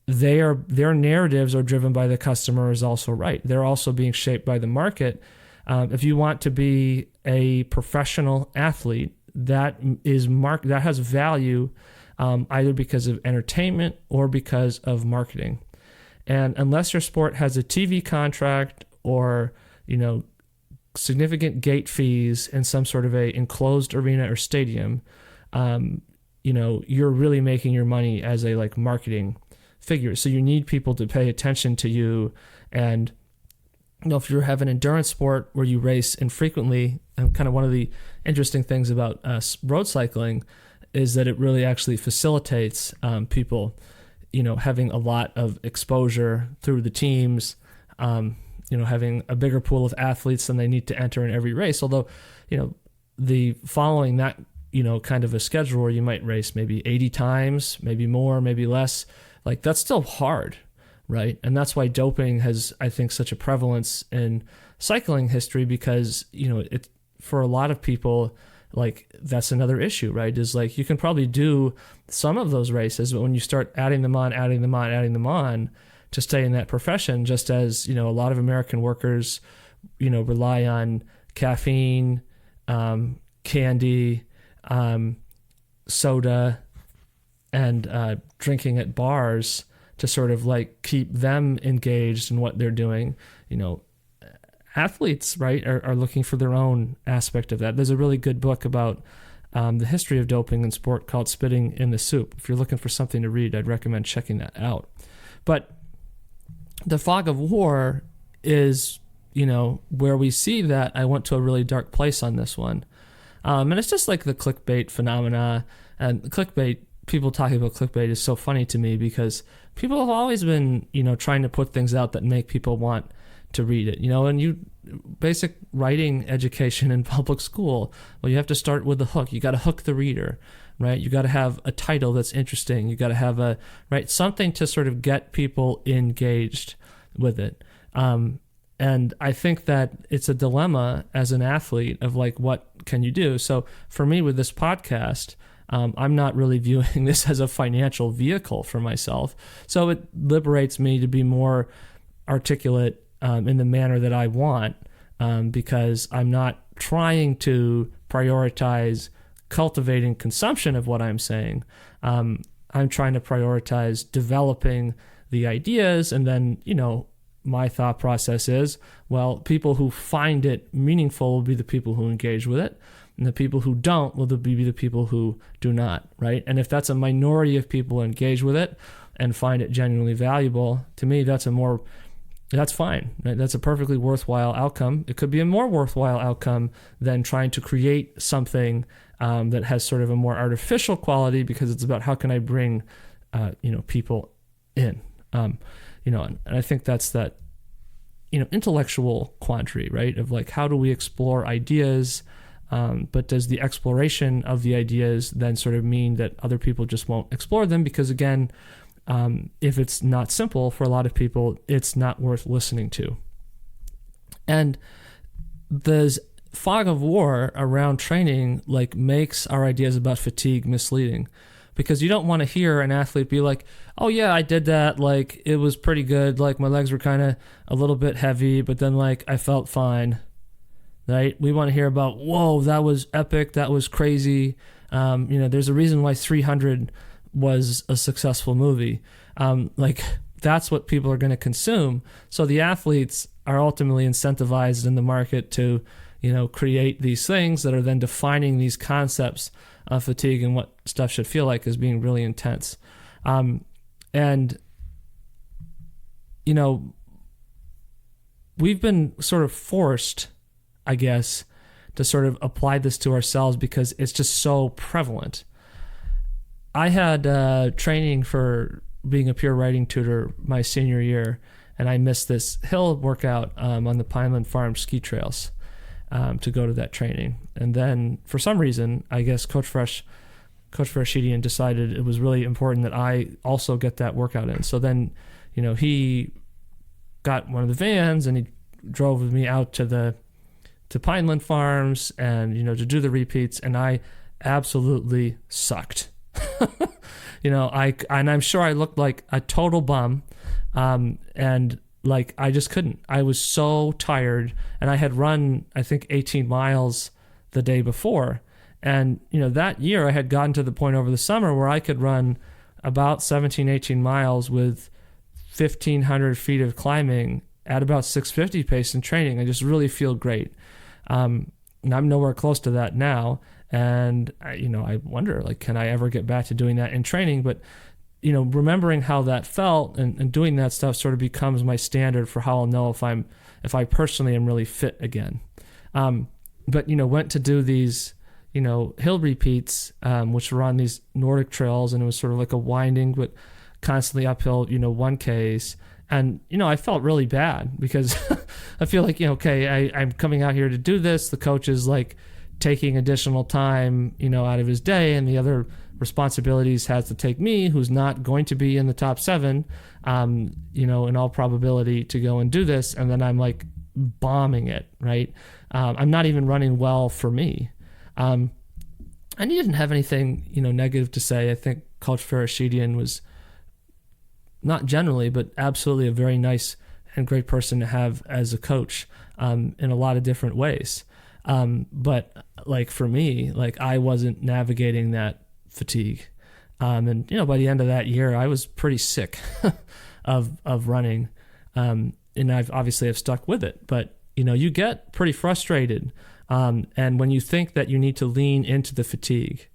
their narratives are driven by the customer is also right. They're also being shaped by the market. If you want to be a professional athlete, that has value either because of entertainment or because of marketing. And unless your sport has a TV contract or, significant gate fees in some sort of a enclosed arena or stadium, you're really making your money as a marketing figure. So you need people to pay attention to you. And if you have an endurance sport where you race infrequently, and kind of one of the interesting things about road cycling is that it really actually facilitates people, having a lot of exposure through the teams, having a bigger pool of athletes than they need to enter in every race. Although, the following that, kind of a schedule where you might race maybe 80 times, maybe more, maybe less, that's still hard, right? And that's why doping has, I think, such a prevalence in cycling history, because, it for a lot of people, that's another issue, right? Is you can probably do some of those races, but when you start adding them on to stay in that profession, just as, a lot of American workers, rely on caffeine, candy, soda, and drinking at bars to sort of keep them engaged in what they're doing. Athletes, right, are looking for their own aspect of that. There's a really good book about the history of doping in sport called Spitting in the Soup. If you're looking for something to read, I'd recommend checking that out. But the fog of war is, where we see that. I went to a really dark place on this one. And it's just the clickbait phenomena. And clickbait, people talking about clickbait is so funny to me because people have always been, trying to put things out that make people want to read it, and basic writing education in public school. Well, you have to start with the hook. You got to hook the reader, right? You got to have a title that's interesting. You got to have something to sort of get people engaged with it. And I think that it's a dilemma as an athlete of what can you do? So for me with this podcast, I'm not really viewing this as a financial vehicle for myself. So it liberates me to be more articulate in the manner that I want, because I'm not trying to prioritize cultivating consumption of what I'm saying. I'm trying to prioritize developing the ideas, and then, my thought process is, well, people who find it meaningful will be the people who engage with it, and the people who don't will be the people who do not, right? And if that's a minority of people who engage with it and find it genuinely valuable, to me, that's fine, right? That's a perfectly worthwhile outcome. It could be a more worthwhile outcome than trying to create something that has sort of a more artificial quality, because it's about how can I bring, people in, and I think that's that, intellectual quandary, right? Of how do we explore ideas, but does the exploration of the ideas then sort of mean that other people just won't explore them? Because again, if it's not simple for a lot of people, it's not worth listening to. And the fog of war around training like makes our ideas about fatigue misleading, because you don't want to hear an athlete be like, oh yeah, I did that, like it was pretty good, like my legs were kind of a little bit heavy, but then like I felt fine, right? We want to hear about, whoa, that was epic, that was crazy. There's a reason why 300 was a successful movie. Like that's what people are going to consume. So the athletes are ultimately incentivized in the market to, create these things that are then defining these concepts of fatigue and what stuff should feel like as being really intense. We've been sort of forced, I guess, to sort of apply this to ourselves because it's just so prevalent. I had training for being a pure writing tutor my senior year, and I missed this hill workout on the Pineland Farm ski trails to go to that training. And then for some reason, I guess Coach Farashidian decided it was really important that I also get that workout in. So then, he got one of the vans and he drove with me out to Pineland Farms and, to do the repeats. And I absolutely sucked. I'm sure I looked like a total bum. And like, I just couldn't. I was so tired, and I had run, I think, 18 miles the day before. And, that year I had gotten to the point over the summer where I could run about 17, 18 miles with 1,500 feet of climbing at about 650 pace in training. I just really feel great. And I'm nowhere close to that now. And, I wonder, like, can I ever get back to doing that in training? But, remembering how that felt and doing that stuff sort of becomes my standard for how I'll know if I personally am really fit again. But, went to do these, hill repeats, which were on these Nordic trails, and it was sort of like a winding, but constantly uphill, 1Ks. And, I felt really bad because I feel like, I'm coming out here to do this. The coach is like taking additional time, out of his day, and the other responsibilities has to take me, who's not going to be in the top 7, in all probability, to go and do this. And then I'm like bombing it, right? I'm not even running well for me. And he didn't have anything, negative to say. I think Coach Farashidian was not generally, but absolutely a very nice and great person to have as a coach, in a lot of different ways. But like for me, like I wasn't navigating that fatigue. And, by the end of that year, I was pretty sick of running. And I've obviously have stuck with it, but, you get pretty frustrated. And when you think that you need to lean into the fatigue,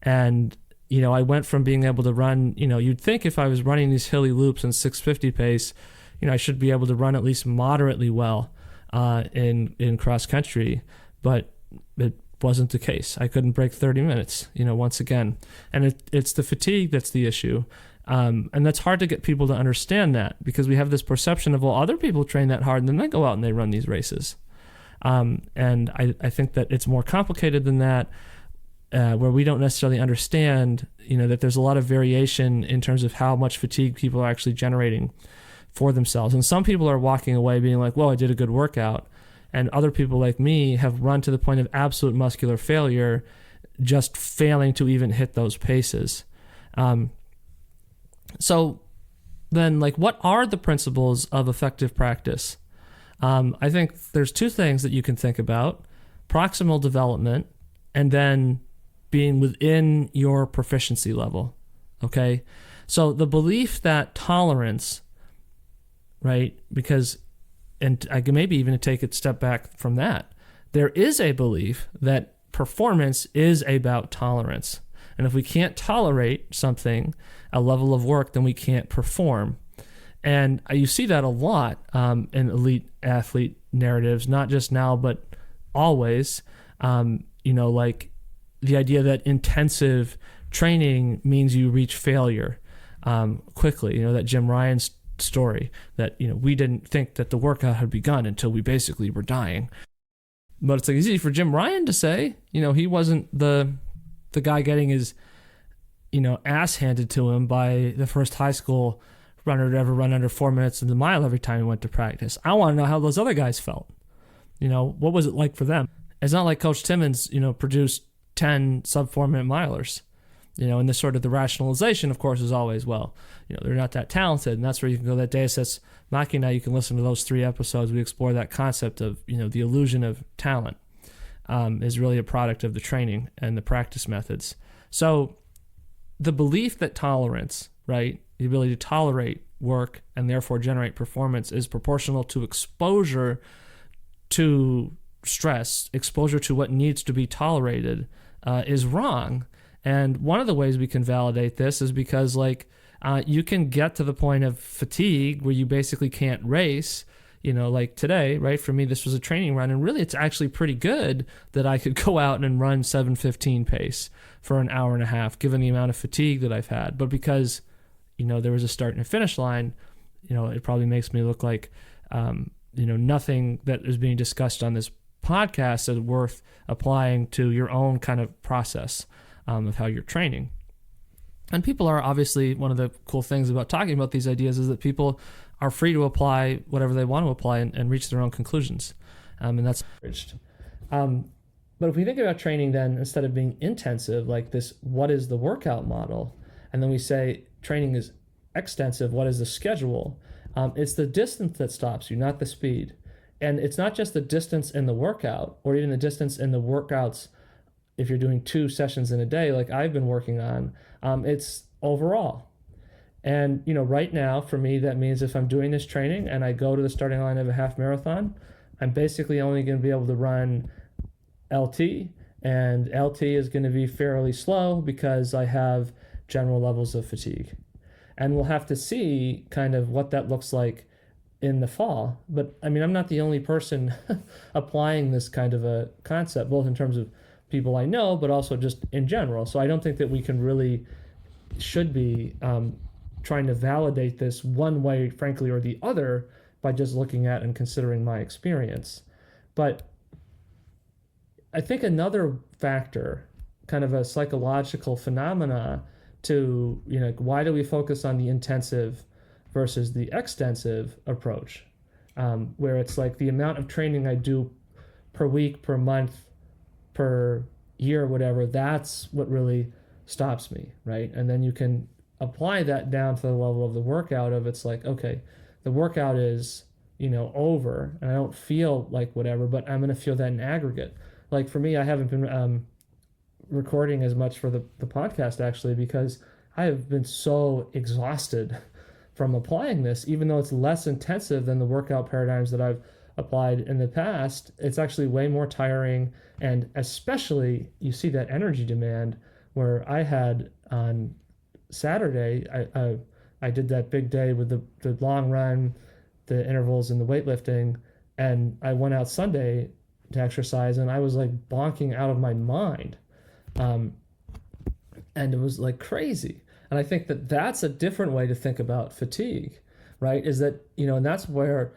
and, I went from being able to run, you'd think if I was running these hilly loops in 650 pace, I should be able to run at least moderately well, in cross country, but it wasn't the case. I couldn't break 30 minutes, once again. And it's the fatigue that's the issue. And that's hard to get people to understand that, because we have this perception of, well, other people train that hard and then they go out and they run these races. And I think that it's more complicated than that, where we don't necessarily understand, that there's a lot of variation in terms of how much fatigue people are actually generating for themselves. And some people are walking away being like, well, I did a good workout. And other people like me have run to the point of absolute muscular failure, just failing to even hit those paces. So then, like, what are the principles of effective practice? I think there's 2 things that you can think about: proximal development, and then being within your proficiency level. Okay? So the belief that tolerance, right, because, and I can maybe even take a step back from that, there is a belief that performance is about tolerance. And if we can't tolerate something, a level of work, then we can't perform. And you see that a lot in elite athlete narratives, not just now, but always. Like the idea that intensive training means you reach failure quickly. That Jim Ryan's story that, we didn't think that the workout had begun until we basically were dying. But it's like easy for Jim Ryan to say. He wasn't the guy getting his, ass handed to him by the first high school runner to ever run under 4 minutes in the mile every time he went to practice. I want to know how those other guys felt. What was it like for them? It's not like Coach Timmons, produced 10 sub 4 minute milers. And this sort of the rationalization, of course, is always, well, they're not that talented. And that's where you can go, that Deus Ex Machina. You can listen to those 3 episodes. We explore that concept of, the illusion of talent is really a product of the training and the practice methods. So the belief that tolerance, right, the ability to tolerate work and therefore generate performance is proportional to exposure to stress, exposure to what needs to be tolerated, is wrong. And one of the ways we can validate this is because, you can get to the point of fatigue where you basically can't race. Like today, right? For me, this was a training run, and really it's actually pretty good that I could go out and run 7:15 pace for an hour and a half, given the amount of fatigue that I've had. But because, there was a start and a finish line, it probably makes me look like, nothing that is being discussed on this podcast is worth applying to your own kind of process of how you're training. And people are obviously, one of the cool things about talking about these ideas is that people are free to apply whatever they want to apply and reach their own conclusions. And that's encouraged. But if we think about training then, instead of being intensive, like this, what is the workout model? And then we say training is extensive, what is the schedule? It's the distance that stops you, not the speed. And it's not just the distance in the workout or even the distance in the workouts if you're doing 2 sessions in a day like I've been working on. It's overall. And, right now for me, that means if I'm doing this training and I go to the starting line of a half marathon, I'm basically only going to be able to run LT, and LT is going to be fairly slow because I have general levels of fatigue. And we'll have to see kind of what that looks like in the fall. But I mean, I'm not the only person applying this kind of a concept, both in terms of people I know, but also just in general. So I don't think that we should be trying to validate this one way, frankly, or the other by just looking at and considering my experience. But I think another factor, kind of a psychological phenomena to, why do we focus on the intensive versus the extensive approach, where it's like the amount of training I do per week, per month, per year, whatever, that's what really stops me, right? And then you can apply that down to the level of the workout of it's like, okay, the workout is, over and I don't feel like whatever, but I'm going to feel that in aggregate. Like for me, I haven't been recording as much for the podcast actually because I have been so exhausted from applying this, even though it's less intensive than the workout paradigms that I've applied in the past. It's actually way more tiring, and especially you see that energy demand where I had on Saturday, I did that big day with the long run, the intervals, and the weightlifting, and I went out Sunday to exercise, and I was like bonking out of my mind, and it was like crazy. And I think that that's a different way to think about fatigue, right? Is that, and that's where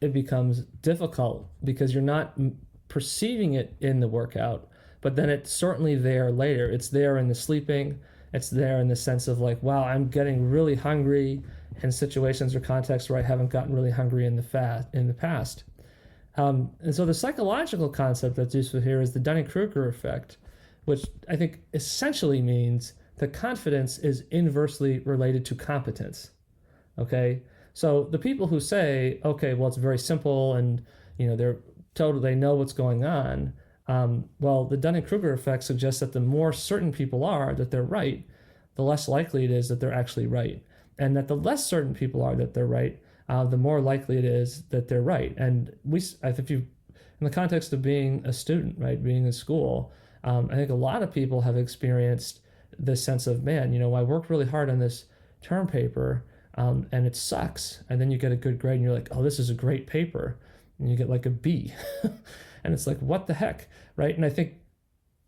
it becomes difficult because you're not perceiving it in the workout, but then it's certainly there later. It's there in the sleeping. It's there in the sense of like, wow, I'm getting really hungry in situations or contexts where I haven't gotten really hungry in the past. And so the psychological concept that's useful here is the Dunning-Kruger effect, which I think essentially means that confidence is inversely related to competence. Okay, so the people who say, okay, well, it's very simple and they know what's going on. Well, the Dunning-Kruger effect suggests that the more certain people are that they're right, the less likely it is that they're actually right, and that the less certain people are that they're right, the more likely it is that they're right. And I think in the context of being a student, right, being in school, I think a lot of people have experienced this sense of, man, I worked really hard on this term paper, and it sucks. And then you get a good grade, and you're like, oh, this is a great paper, and you get like a B, and it's like, what the heck, right? And I think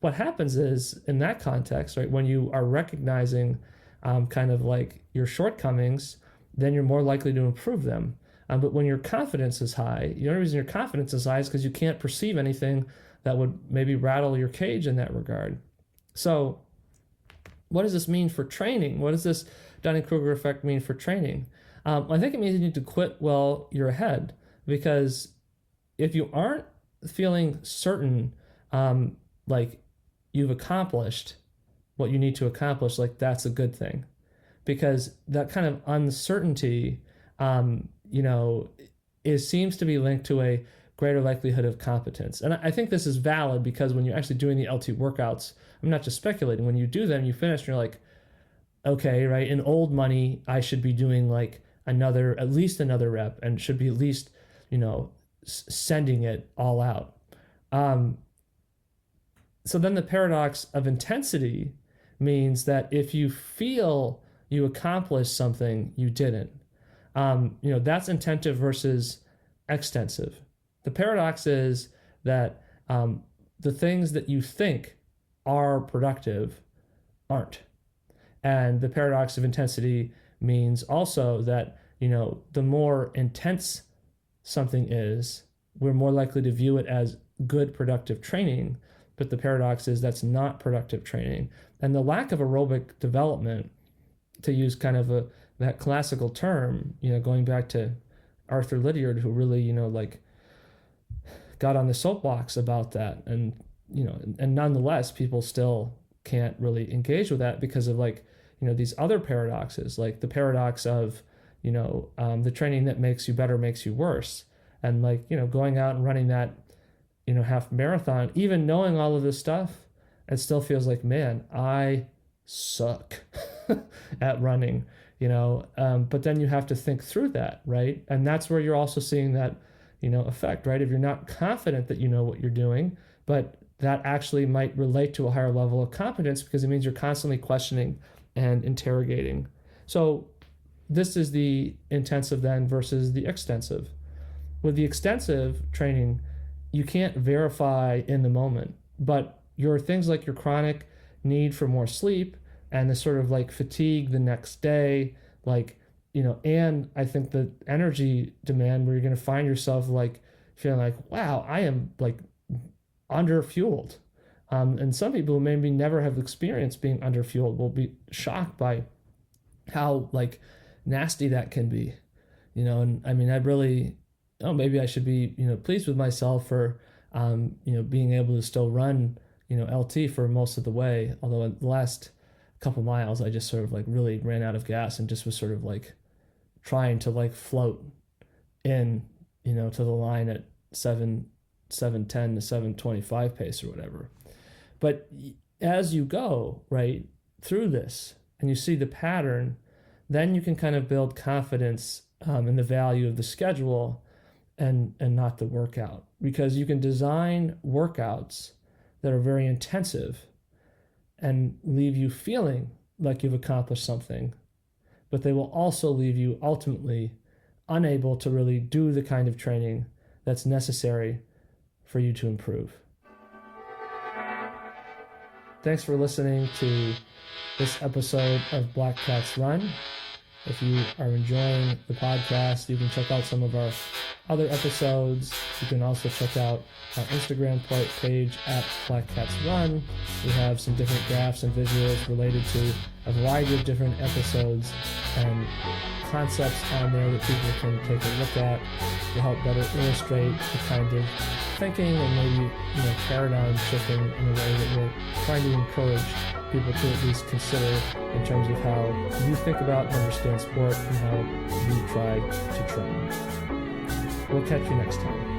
what happens is in that context, right, when you are recognizing kind of like your shortcomings, then you're more likely to improve them. But when your confidence is high, the only reason your confidence is high is because you can't perceive anything that would maybe rattle your cage in that regard. So what does this mean for training? What does this Dunning-Kruger effect mean for training? I think it means you need to quit while you're ahead, because if you aren't feeling certain, like you've accomplished what you need to accomplish, like that's a good thing, because that kind of uncertainty, seems to be linked to a greater likelihood of competence. And I think this is valid because when you're actually doing the LT workouts, I'm not just speculating. When you do them, you finish, and you're like, okay, right? In old money, I should be doing like at least another rep, and should be at least, sending it all out. So then the paradox of intensity means that if you feel you accomplished something, you didn't. That's intensive versus extensive. The paradox is that the things that you think are productive aren't. And the paradox of intensity means also that, the more intense something is, we're more likely to view it as good productive training. But the paradox is that's not productive training. And the lack of aerobic development, to use kind of that classical term, going back to Arthur Lydiard, who really, got on the soapbox about that. And, and nonetheless, people still can't really engage with that because of these other paradoxes, like the paradox of, the training that makes you better makes you worse. And going out and running that, half marathon, even knowing all of this stuff, it still feels like, man, I suck at running, but then you have to think through that, right? And that's where you're also seeing that, effect, right? If you're not confident that you know what you're doing, but that actually might relate to a higher level of competence because it means you're constantly questioning and interrogating. So this is the intensive then versus the extensive. With the extensive training, you can't verify in the moment, but your things like your chronic need for more sleep and the sort of fatigue the next day, and I think the energy demand where you're going to find yourself feeling like, wow, I am underfueled. And some people who maybe never have experienced being underfueled will be shocked by how nasty that can be, and I mean, I really, maybe I should be, pleased with myself for, being able to still run, LT for most of the way. Although in the last couple miles, I just sort of really ran out of gas and just was sort of trying to float in, to the line at 7:10 to 7:25 pace or whatever. But as you go right through this and you see the pattern, then you can kind of build confidence in the value of the schedule and not the workout, because you can design workouts that are very intensive and leave you feeling like you've accomplished something, but they will also leave you ultimately unable to really do the kind of training that's necessary for you to improve. Thanks for listening to this episode of Black Cats Run. If you are enjoying the podcast, you can check out some of our other episodes. You can also check out our Instagram page at Black Cats Run. We have some different graphs and visuals related to a variety of different episodes and concepts on there that people can take a look at to help better illustrate the kind of thinking and maybe paradigm shifting in a way that we're trying to encourage people to at least consider in terms of how you think about and understand sport and how you try to train. We'll catch you next time.